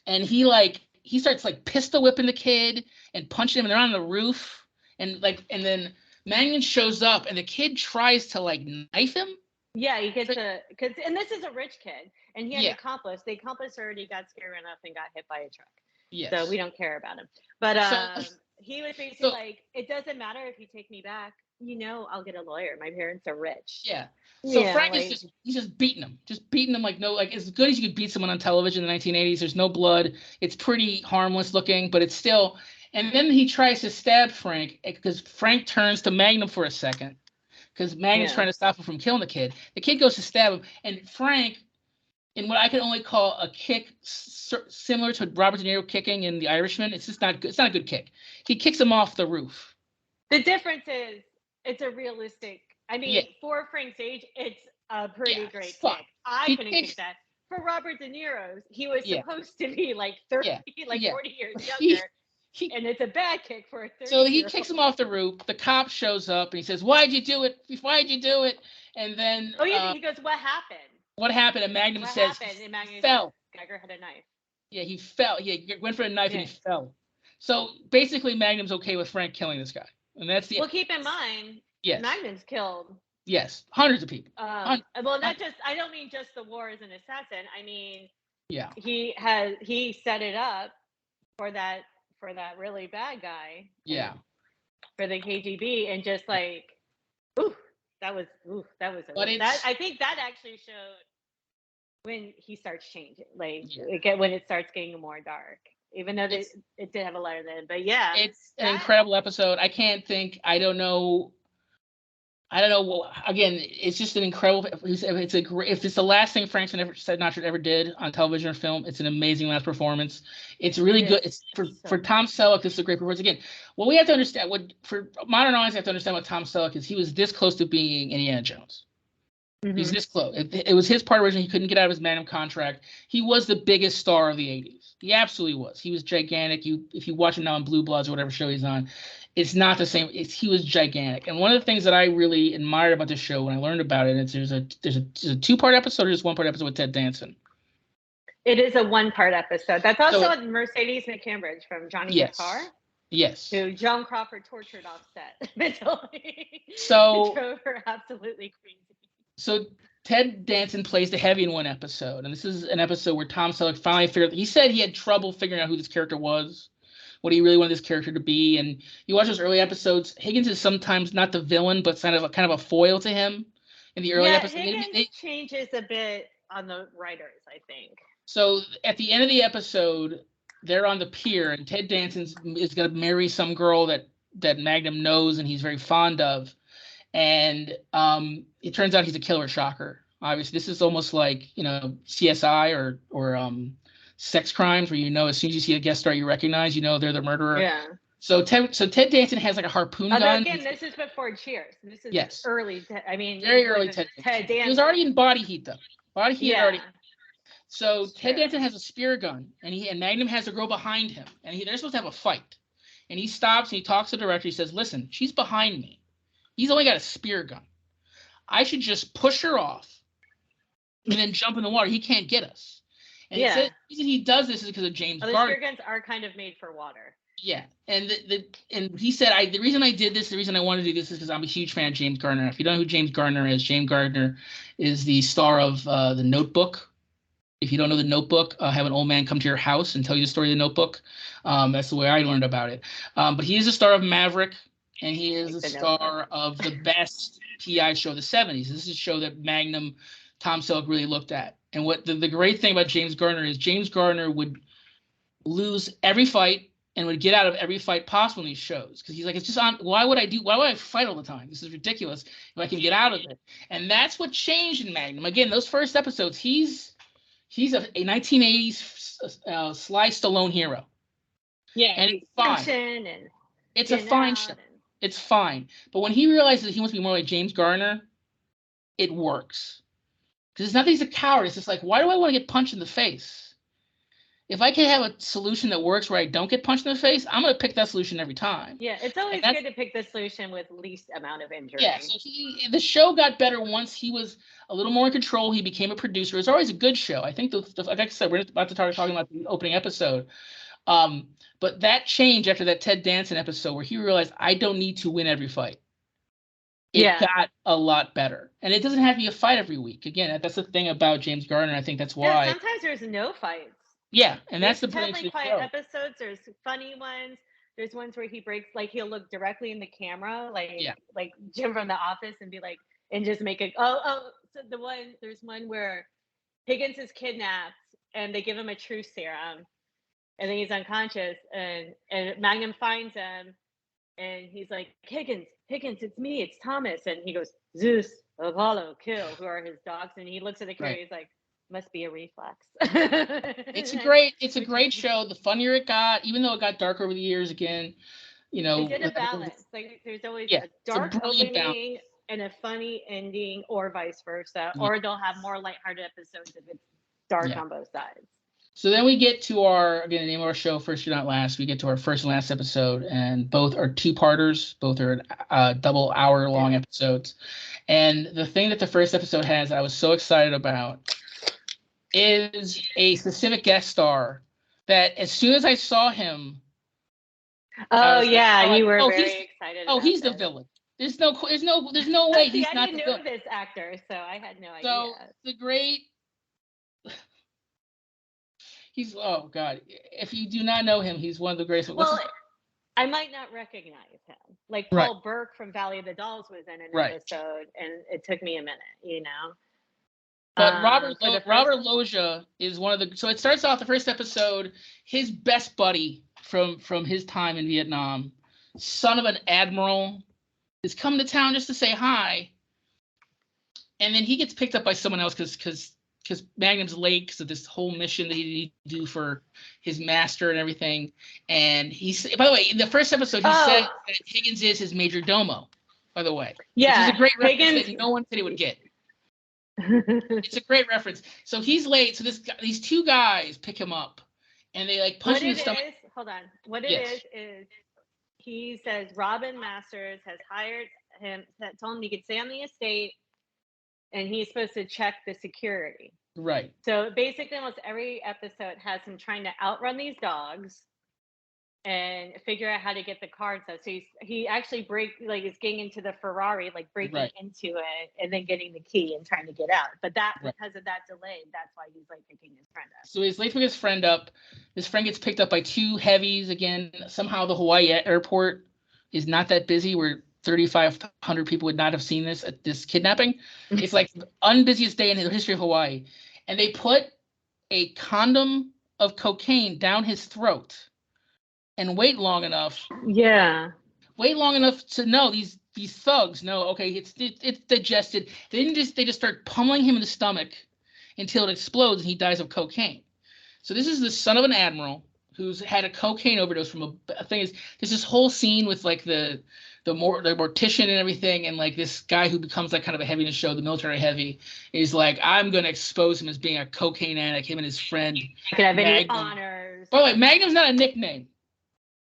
And he starts pistol whipping the kid and punching him, and they're on the roof. And then Magnum shows up and the kid tries to knife him. Yeah, he gets and this is a rich kid, and he had an accomplice. The accomplice already got scared enough and got hit by a truck. Yes. So we don't care about him. But he was basically it doesn't matter if you take me back. I'll get a lawyer. My parents are rich. Yeah. So Frank is he's just beating him as good as you could beat someone on television in the 1980s. There's no blood. It's pretty harmless looking, but it's still. And then he tries to stab Frank because Frank turns to Magnum for a second. Because Magnum's trying to stop him from killing the kid. The kid goes to stab him, and Frank, in what I can only call a kick similar to Robert De Niro kicking in The Irishman, it's just not good. It's not a good kick. He kicks him off the roof. The difference is it's a realistic. I mean, for Frank's age, it's a pretty great kick. I couldn't kick that. For Robert De Niro's, he was supposed to be 30, 40 years younger. And it's a bad kick for a 30. So he kicks him off the roof. The cop shows up and he says, "Why'd you do it? Why'd you do it?" And then he goes, "What happened?" What happened? And Magnum says, And Magnum fell. Geiger had a knife. Yeah, he fell. He went for a knife and he fell. So basically, Magnum's okay with Frank killing this guy, and that's the. Well, keep in mind, Magnum's killed. Yes, hundreds of people. Well, not just. I don't mean just the war as an assassin. I mean, he set it up for that really bad guy. Yeah. For the KGB, and just that was I think that actually showed when he starts changing, when it starts getting more dark. Even though it did have a lighter then, but it's an incredible episode. I don't know. Again, it's just an incredible. If it's the last thing Frank Sinatra ever did on television or film, it's an amazing last performance. It's really good. It's for Tom Selleck. This is a great performance. Again, what we have to understand, for modern audience have to understand what Tom Selleck is. He was this close to being Indiana Jones. Mm-hmm. He's this close. It was his part originally. He couldn't get out of his Magnum contract. He was the biggest star of the 80s. He absolutely was. He was gigantic. If you watch him now on Blue Bloods or whatever show he's on, it's not the same. He was gigantic. And one of the things that I really admired about this show when I learned about it is there's a 2-part episode or just 1-part episode with Ted Danson. It is a 1-part episode. That's also Mercedes McCambridge from Johnny Guitar. Yes. Who Joan Crawford tortured off set mentally. So drove her absolutely crazy. So Ted Danson plays the heavy in one episode, and this is an episode where Tom Selleck finally he said he had trouble figuring out who this character was, what he really wanted this character to be. And you watch those early episodes, Higgins is sometimes not the villain, but kind of a foil to him in the early episodes. Higgins changes a bit on the writers, I think. So at the end of the episode, they're on the pier, and Ted Danson is going to marry some girl that Magnum knows and he's very fond of. And it turns out he's a killer shocker. Obviously, this is almost like CSI or sex crimes where as soon as you see a guest star you recognize, they're the murderer. Yeah. So Ted Danson has like a harpoon gun. Again, this is before Cheers. This is Yes. early. Very early Ted Danson. He was already in Body Heat though. Body Heat had already. So Ted Danson has a spear gun, and Magnum has a girl behind him, and they're supposed to have a fight. And he stops and he talks to the director. He says, "Listen, she's behind me. He's only got a spear gun. I should just push her off and then jump in the water. He can't get us." And he says the reason he does this is because of James Garner. The spear guns are kind of made for water. Yeah, and he said, the reason I did this, the reason I wanted to do this is because I'm a huge fan of James Garner. If you don't know who James Garner is the star of The Notebook. If you don't know The Notebook, have an old man come to your house and tell you the story of The Notebook. That's the way I learned about it. But he is a star of Maverick, and he is a star of the best PI show of the 70s. This is a show that Magnum, Tom Selleck really looked at. And what the great thing about James Garner is James Garner would lose every fight and would get out of every fight possible in these shows. Because he's like, it's just on, why would I fight all the time? This is ridiculous if I can get out of it. And that's what changed in Magnum. Again, those first episodes, he's a 1980s Sly Stallone hero. Yeah, and it's fine. It's a fine show. It's fine. But when he realizes he wants to be more like James Garner, it works. Because it's not that he's a coward. It's just like, why do I want to get punched in the face? If I can have a solution that works where I don't get punched in the face, I'm going to pick that solution every time. Yeah, it's always good to pick the solution with least amount of injury. Yeah, so the show got better once he was a little more in control. He became a producer. It's always a good show. I think, like I said, we're about to start talking about the opening episode. But that changed after that Ted Danson episode where he realized, I don't need to win every fight. It got a lot better. And it doesn't have to be a fight every week. Again, that's the thing about James Garner. I think that's why. Yeah, sometimes there's no fights. Yeah, and that's the totally quiet episodes. There's funny ones. There's ones where he breaks, like he'll look directly in the camera, like Jim from The Office, and be like, and just make it. So there's one where Higgins is kidnapped, and they give him a truth serum, and then he's unconscious, and Magnum finds him, and he's like, Higgins, it's me, it's Thomas, and he goes, Zeus, Apollo, kill, who are his dogs, and he looks at the camera, he's like, must be a reflex. It's a great show. The funnier it got, even though it got darker over the years, again, they did a balance. Like there's always a dark opening and a funny ending, or vice versa, or they'll have more lighthearted episodes if it's dark on both sides. So then we get to the name of our show, First You're Not Last. We get to our first and last episode, and both are two-parters. Both are double hour-long episodes. And the thing that the first episode has that I was so excited about is a specific guest star that as soon as I saw him. You were very excited. Oh, he's the villain. There's no way he's not the villain. I didn't know this actor, so I had no idea. So the great. He's God. If you do not know him, he's one of the greatest. Well, I might not recognize him. Like Paul Burke from Valley of the Dolls was in an episode, and it took me a minute, But Robert Loggia is one of the. So it starts off the first episode. His best buddy from his time in Vietnam, son of an admiral, is coming to town just to say hi. And then he gets picked up by someone else because Magnum's late because of this whole mission that he needed to do for his master and everything. And by the way, in the first episode, he said that Higgins is his major domo. By the way, which is a great reference that no one said he would get. It's a great reference. So he's late. So these two guys pick him up, and they like punch him in the stomach. Hold on. What it is he says Robin Masters has hired him, told him he could stay on the estate, and he's supposed to check the security. Right. So basically, almost every episode has him trying to outrun these dogs and figure out how to get the cards out. So he actually is getting into the Ferrari, like breaking into it and then getting the key and trying to get out. But because of that delay, that's why he's like picking his friend up. So he's late to pick his friend up. His friend gets picked up by two heavies again. Somehow the Hawaii airport is not that busy where 3,500 people would not have seen this kidnapping. It's like the unbusiest day in the history of Hawaii. And they put a condom of cocaine down his throat. And wait long enough. Yeah. Wait long enough to know these thugs know. Okay, it's digested. They just start pummeling him in the stomach until it explodes and he dies of cocaine. So this is the son of an admiral who's had a cocaine overdose from a thing. Is there's this whole scene with like the mortician and everything, and like this guy who becomes like kind of a heavy in the show, the military heavy, is like, I'm gonna expose him as being a cocaine addict, him and his friend. I could have Magnum. any honors. By the way, Magnum's not a nickname.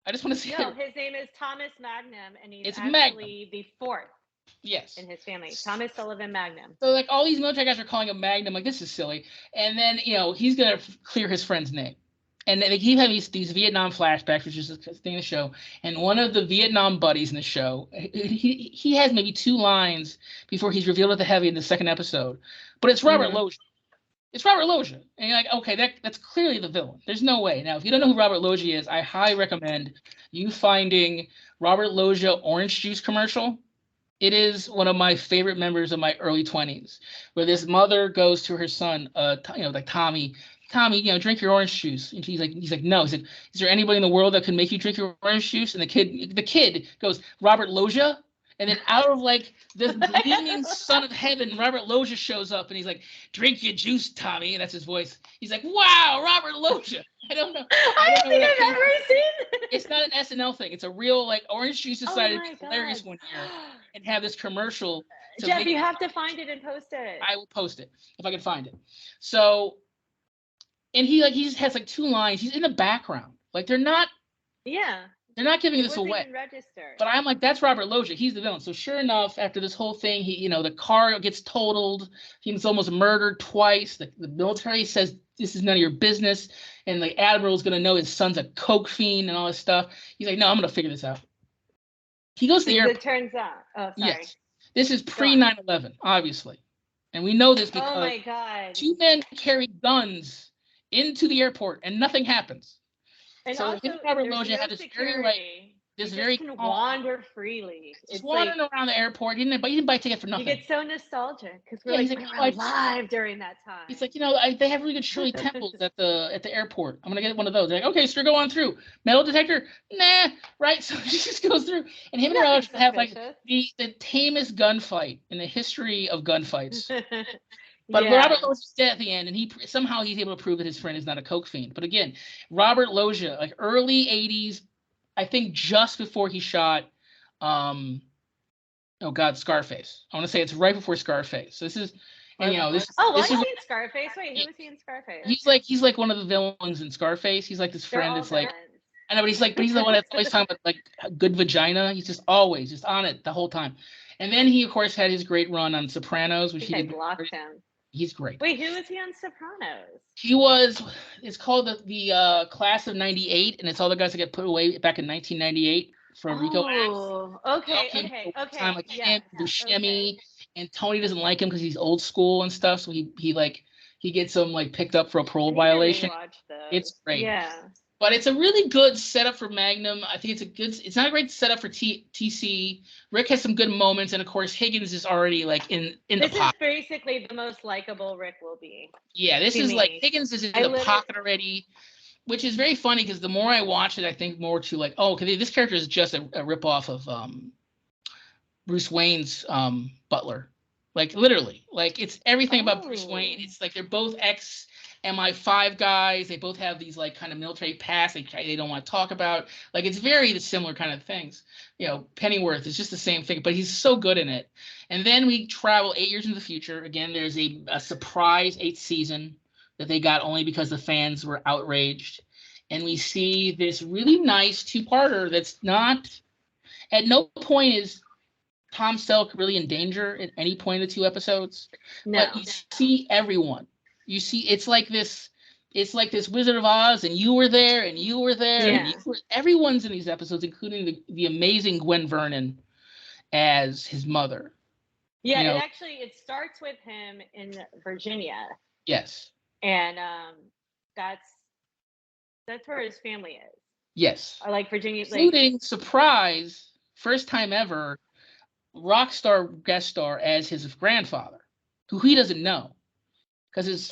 I just want to say. No, his name is Thomas Magnum, and he's It's actually Magnum. the fourth. Yes. In his family, Thomas Sullivan Magnum. So like all these military guys are calling him Magnum, like this is silly. And then he's gonna clear his friend's name, and they keep having these Vietnam flashbacks, which is the thing in the show. And one of the Vietnam buddies in the show, he has maybe 2 lines before he's revealed at the heavy in the second episode, but it's Robert Loggia. It's Robert Loggia, and you're like, okay, that's clearly the villain. There's no way. Now, if you don't know who Robert Loggia is, I highly recommend you finding Robert Loggia orange juice commercial. It is one of my favorite members of my early 20s, where this mother goes to her son, like Tommy, drink your orange juice. And he's like, no. He said, is there anybody in the world that can make you drink your orange juice? And the kid goes, Robert Loggia. And then out of like the gleaming son of heaven, Robert Loggia shows up, and he's like, drink your juice, Tommy. And that's his voice. He's like, wow, Robert Loggia. I don't know. I don't think I've ever seen it. It's not an SNL thing. It's a real, like, Orange Juice decided to be hilarious one year and have this commercial. Jeff, you have to find it and post it. I will post it if I can find it. So, and he just has like 2 lines. He's in the background. Like they're not giving this away. Even registered. But I'm like, that's Robert Loggia. He's the villain. So sure enough, after this whole thing, the car gets totaled. He's almost murdered twice. The military says this is none of your business, and the admiral's gonna know his son's a coke fiend and all this stuff. He's like, no, I'm gonna figure this out. He goes to the airport. It turns out. Oh, sorry. Yes. This is pre 9/11, obviously, and we know this because oh my God. 2 men carry guns into the airport and nothing happens. And so also, Robert Loggia had this very can wander freely. Just wandering around the airport. He didn't buy a ticket for nothing. You get so nostalgic because we're we were alive during that time. He's like, they have really good Shirley Temples at the airport. I'm gonna get one of those. They're like, okay, sir, go on through. Metal detector? Nah, right. So he just goes through, and him and Raj have like the tamest gunfight in the history of gunfights. But Robert Loggia's dead at the end, and he's able to prove that his friend is not a coke fiend. But again, Robert Loggia, like early 80s, I think just before he shot, Scarface. I want to say it's right before Scarface. So this is, and this. Oh, I've seen Scarface. Wait, who was he in Scarface? He's like one of the villains in Scarface. He's like this friend that's like, I know, but he's the one that's always talking about like good vagina. He's just always on it the whole time. And then he of course had his great run on Sopranos, which he did. Blocked him. He's great. Wait, who was he on Sopranos? He was. It's called the Class of '98, and it's all the guys that get put away back in 1998 for Rico Acts. Oh, okay. Time like him, Buscemi, and Tony doesn't like him because he's old school and stuff. So he gets him like picked up for a parole violation. It's great. Yeah. But it's a really good setup for Magnum. I think it's not a great setup for TC. Rick has some good moments, and of course Higgins is already like in the pocket. This is basically the most likable Rick will be. Yeah, this is like Higgins is in the pocket already, which is very funny because the more I watch it, I think more to like, oh, okay, this character is just a ripoff of Bruce Wayne's Butler. Like literally, like it's everything about Bruce Wayne. It's like they're both MI5 guys. They both have these like kind of military past they don't want to talk about. Like it's very similar kind of things. Pennyworth is just the same thing, but he's so good in it. And then we travel 8 years into the future. Again, there's a surprise 8th season that they got only because the fans were outraged. And we see this really nice 2-parter that's not, at no point is Tom Selleck really in danger at any point in the 2 episodes. No. But you see everyone. You see, it's like this Wizard of Oz, and you were there, and you were there. Yeah. And everyone's in these episodes, including the amazing Gwen Vernon as his mother. Yeah, it starts with him in Virginia. Yes. And that's where his family is. Yes. I like Virginia. Including, surprise, first time ever, rock star guest star as his grandfather, who he doesn't know. Because his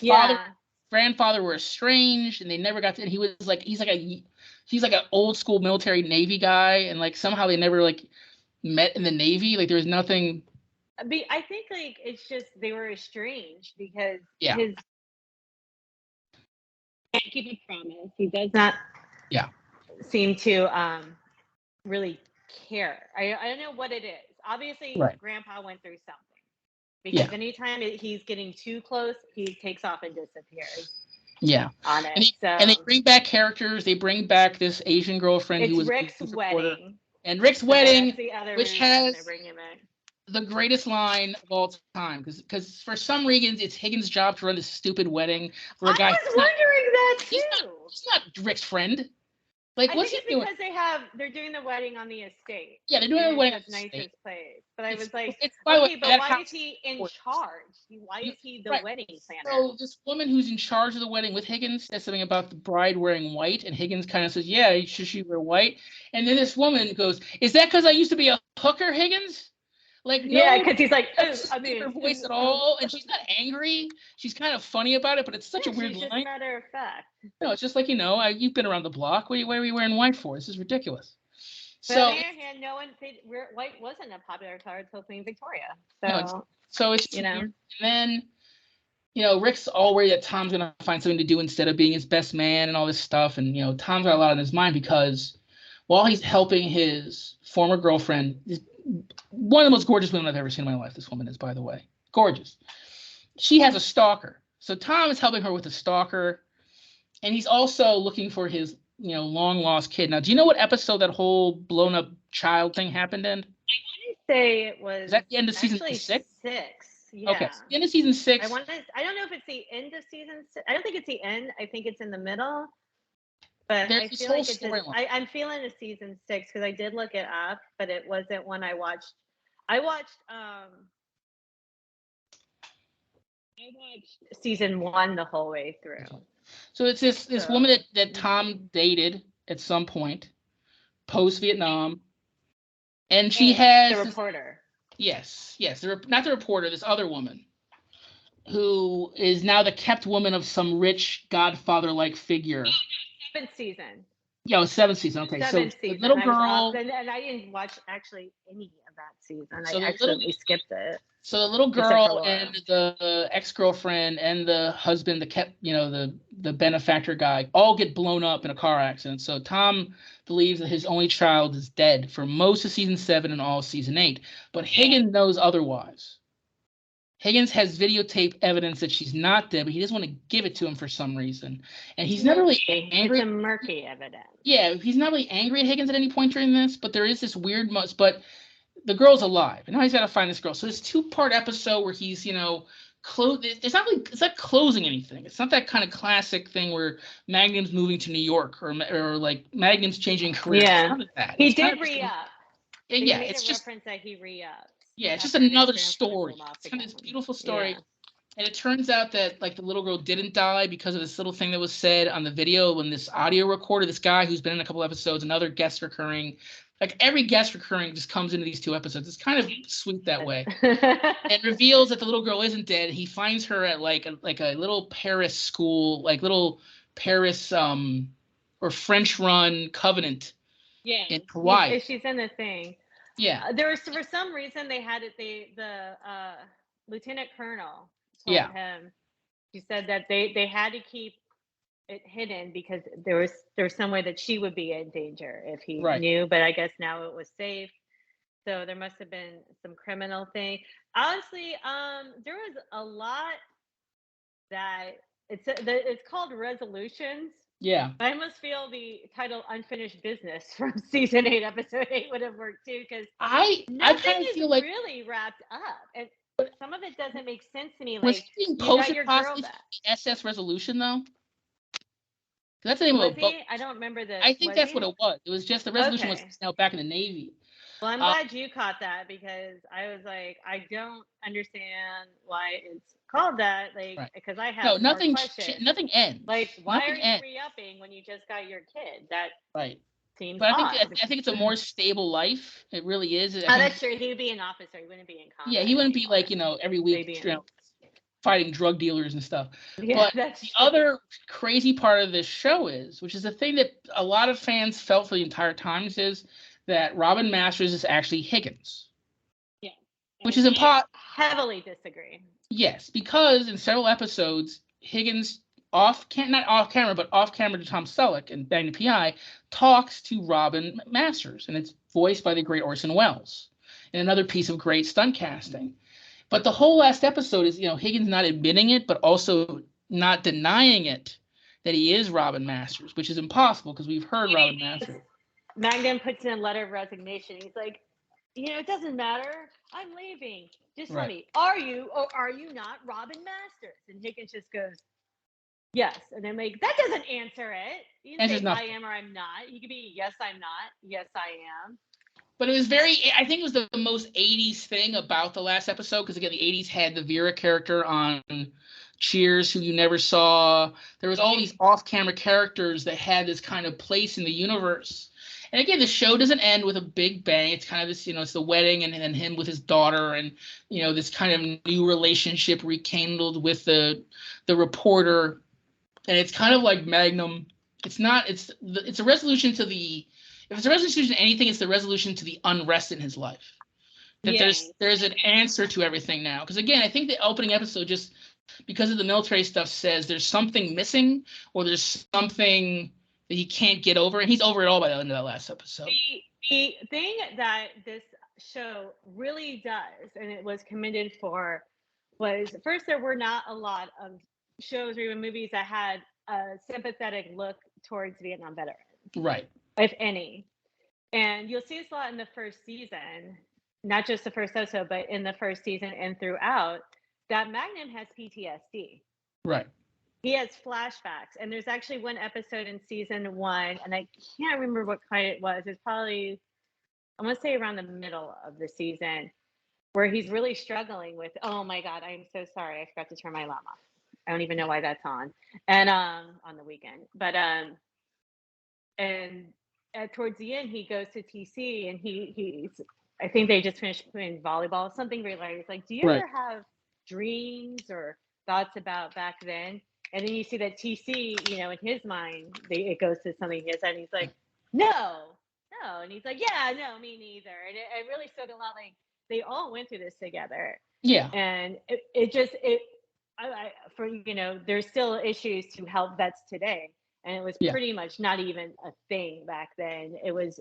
grandfather were estranged, and they never got to. And he's like an old school military Navy guy, and like somehow they never like met in the Navy. Like there was nothing. I think like it's just they were estranged because can't keep a promise. He does not seem to really care. I don't know what it is. Obviously, Grandpa went through something, because anytime he's getting too close, he takes off and disappears. Yeah. On it. And they bring back characters. They bring back this Asian girlfriend who was Rick's wedding. And Rick's wedding, that's the other which has the greatest line of all time, because for some reason it's Higgins' job to run this stupid wedding for a guy. I was wondering that too. He's not Rick's friend. Like, I what's think he it's doing? because they're doing the wedding on the estate. Yeah, they're doing the wedding on the nicest estate. Place. But I was like, but why is he in charge? Why is he the wedding planner? So this woman who's in charge of the wedding with Higgins says something about the bride wearing white, and Higgins kind of says, yeah, should she wear white? And then this woman goes, is that because I used to be a hooker, Higgins? Like, no, yeah, because he's like, her voice at all, and she's not angry. She's kind of funny about it, but it's such a weird line. Just matter of fact. No, it's just like, you've been around the block. Why are you wearing white for? This is ridiculous. But on the other hand, white wasn't a popular color until Queen Victoria. So it's weird. And then, Rick's all worried that Tom's gonna find something to do instead of being his best man and all this stuff. And Tom's got a lot on his mind, because while he's helping his former girlfriend, one of the most gorgeous women I've ever seen in my life. This woman is, by the way, gorgeous. She has a stalker. So Tom is helping her with a stalker, and he's also looking for his long lost kid. Now, do you know what episode that whole blown up child thing happened in? I want to say it was. Is that the end of season 6? 6. Yeah. Okay. So the end of season 6. I don't know if it's the end of season 6. I don't think it's the end. I think it's in the middle. But I feel like it's I'm feeling a season 6, because I did look it up, but it wasn't one I watched. I watched season 1 the whole way through. So it's this woman that Tom dated at some point, post Vietnam, and she has the reporter. Yes, not the reporter. This other woman, who is now the kept woman of some rich Godfather-like figure. 7th season. Yeah, 7th season. Okay, 7th season. The little girl, and I didn't watch actually any of that season. I accidentally skipped it. So the little girl and the ex-girlfriend and the husband, the benefactor guy, all get blown up in a car accident. So Tom believes that his only child is dead for most of season 7 and all of season 8. But Higgins knows otherwise. Higgins has videotape evidence that she's not dead, but he doesn't want to give it to him for some reason. And he's not really angry. It's a murky evidence. Yeah, he's not really angry at Higgins at any point during this, but there is this weird but the girl's alive, and now he's got to find this girl. So this 2-part episode where he's, it's not closing anything. It's not that kind of classic thing where Magnum's moving to New York or like Magnum's changing career. Yeah, it's none of that. He did re-up. Yeah, it's just reference that he re-ups. Yeah, it's just another story. It's kind of this beautiful story. Yeah. And it turns out that the little girl didn't die because of this little thing that was said on the video when this audio recorder, this guy who's been in a couple episodes, another guest recurring. Every guest recurring just comes into these 2 episodes. It's kind of sweet that way. And reveals that the little girl isn't dead. He finds her at a little Paris school, little Paris or French run convent. Yeah. In Hawaii. She's in the thing. Yeah. There was, for some reason, they had it. The lieutenant colonel told him. She said that they had to keep it hidden because there was some way that she would be in danger if he knew. But I guess now it was safe. So there must have been some criminal thing. Honestly, there was a lot that it's called resolutions. Yeah. I almost feel the title "Unfinished Business" from season 8, episode 8 would have worked too, because I kind of feel like really wrapped up, and some of it doesn't make sense to me. Was being posted possibly the SS Resolution though? That's the name of a boat. I don't remember the. I think that's what it was. It was just the resolution was now back in the Navy. Well, I'm glad you caught that, because I was like, I don't understand why it's called that. Because I have nothing ends. Why are you re-upping when you just got your kid? That seems but odd. I think it's a more stable life. It really is. That's true. He would be an officer. He wouldn't be in combat. Yeah, he wouldn't be every week fighting drug dealers and stuff. Yeah, but the other crazy part of this show is, which is the thing that a lot of fans felt for the entire time, is that Robin Masters is actually Higgins. Yeah. Which is impossible. Heavily disagree. Yes, because in several episodes, Higgins not off camera, but off camera to Tom Selleck and Magnum PI, talks to Robin Masters, and it's voiced by the great Orson Welles, and another piece of great stunt casting. But the whole last episode is, Higgins not admitting it, but also not denying it that he is Robin Masters, which is impossible because we've heard Robin Masters. Magnum puts in a letter of resignation. He's like, it doesn't matter. I'm leaving. Just tell me, are you or are you not Robin Masters? And Higgins just goes, yes. And I'm like, that doesn't answer it. You can say I am or I'm not. You could be, yes, I'm not. Yes, I am. But it was I think it was the most 80s thing about the last episode, because again, the 80s had the Vera character on Cheers, who you never saw. There was all these off-camera characters that had this kind of place in the universe. And again, the show doesn't end with a big bang. It's kind of this, it's the wedding and then him with his daughter and, this kind of new relationship rekindled with the reporter. And it's kind of like Magnum. It's a resolution to the, if it's a resolution to anything, it's the resolution to the unrest in his life. That there's an answer to everything now. Because again, I think the opening episode, just because of the military stuff, says there's something missing or there's something that he can't get over, and he's over it all by the end of that last episode. The thing that this show really does, and it was commended for, was first, there were not a lot of shows or even movies that had a sympathetic look towards Vietnam veterans. Right. If any. And you'll see this a lot in the first season, not just the first episode, but in the first season and throughout, that Magnum has PTSD. Right. He has flashbacks. And there's actually one episode in season 1, and I can't remember what kind it was. It's probably, I want to say around the middle of the season, where he's really struggling with, oh my God, I'm so sorry. I forgot to turn my alarm off. I don't even know why that's on. And on the weekend. But and towards the end, he goes to TC, and he's I think they just finished playing volleyball, something related. It's like, do you ever have dreams or thoughts about back then? And then you see that TC, in his mind, it goes to something he has, and he's like, no. And he's like, yeah, no, me neither. And it really felt a lot like they all went through this together. Yeah. And there's still issues to help vets today. And it was pretty much not even a thing back then. We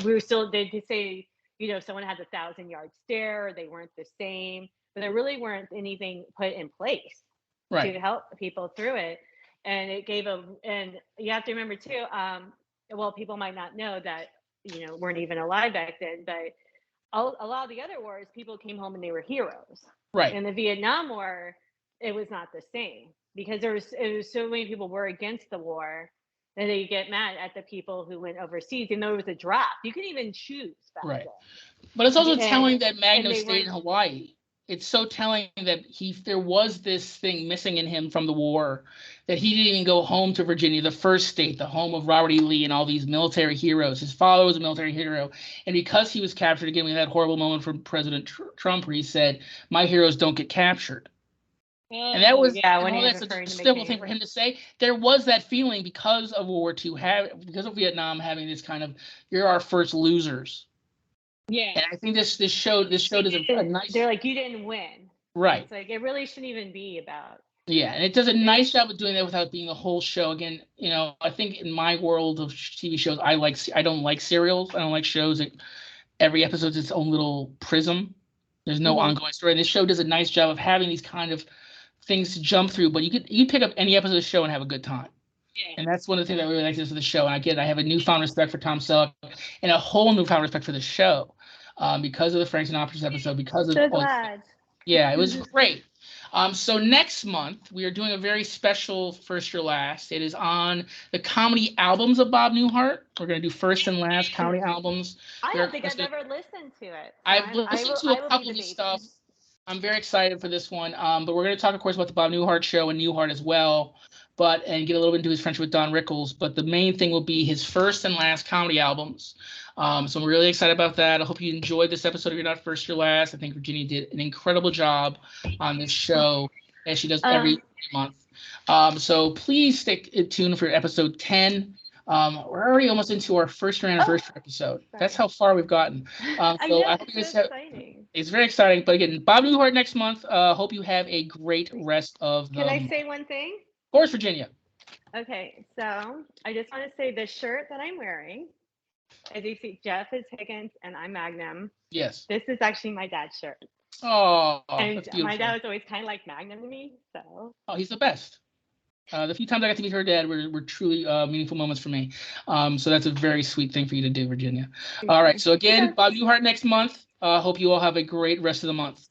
were still, they could say, someone had the 1,000-yard stare, they weren't the same, but there really weren't anything put in place to help people through it. And it gave and you have to remember too, people might not know that, weren't even alive back then, but a lot of the other wars, people came home and they were heroes. Right. In the Vietnam War, it was not the same, because there was so many people were against the war that they get mad at the people who went overseas. And there was a draft. You could even choose back then. But it's also telling that Magnum stayed in Hawaii. It's so telling that there was this thing missing in him from the war, that he didn't even go home to Virginia, the first state, the home of Robert E. Lee and all these military heroes. His father was a military hero. And because he was captured, again, we had that horrible moment from President Trump where he said, my heroes don't get captured. And that was that's a simple thing for him to say. There was that feeling because of World War II, because of Vietnam having this kind of, you're our first losers. Yeah. And I think this show does a nice. They're like, you didn't win. Right. It's like, it really shouldn't even be about. Yeah, and it does a nice job of doing that without being the whole show. Again, I think in my world of TV shows, I don't like serials. I don't like shows that every episode's its own little prism. There's no ongoing story. And this show does a nice job of having these kind of things to jump through, but you pick up any episode of the show and have a good time. Yeah. And that's one of the things I really like this for the show. And I have a newfound respect for Tom Selleck and a whole newfound respect for the show, because of the Frank Sinatra's episode, because of so glad. Yeah, it was great. So next month we are doing a very special First Your Last. It is on the comedy albums of Bob Newhart. We're going to do first and last comedy albums. I don't think I've ever listened to it. I've listened to a couple of these stuff. I'm very excited for this one. But we're going to talk, of course, about the Bob Newhart show and Newhart as well, and get a little bit into his friendship with Don Rickles. But the main thing will be his first and last comedy albums. So I'm really excited about that. I hope you enjoyed this episode. If you're not First Your Last, I think Virginia did an incredible job on this show, as she does every month. So please stay tuned for episode 10. We're already almost into our first year anniversary episode. Sorry. That's how far we've gotten. I hope it's so exciting. It's very exciting. But again, Bob Newhart next month. Hope you have a great rest of the. Can I say one thing? course, Virginia. Okay, so I just want to say the shirt that I'm wearing, as you see, Jeff is Higgins and I'm Magnum. Yes. This is actually my dad's shirt. Oh, And that's my dad beautiful. was always kind of like Magnum to me, so. Oh, he's the best. The few times I got to meet her dad were truly meaningful moments for me. So that's a very sweet thing for you to do, Virginia. All right. So again, Bob Newhart next month. Hope you all have a great rest of the month.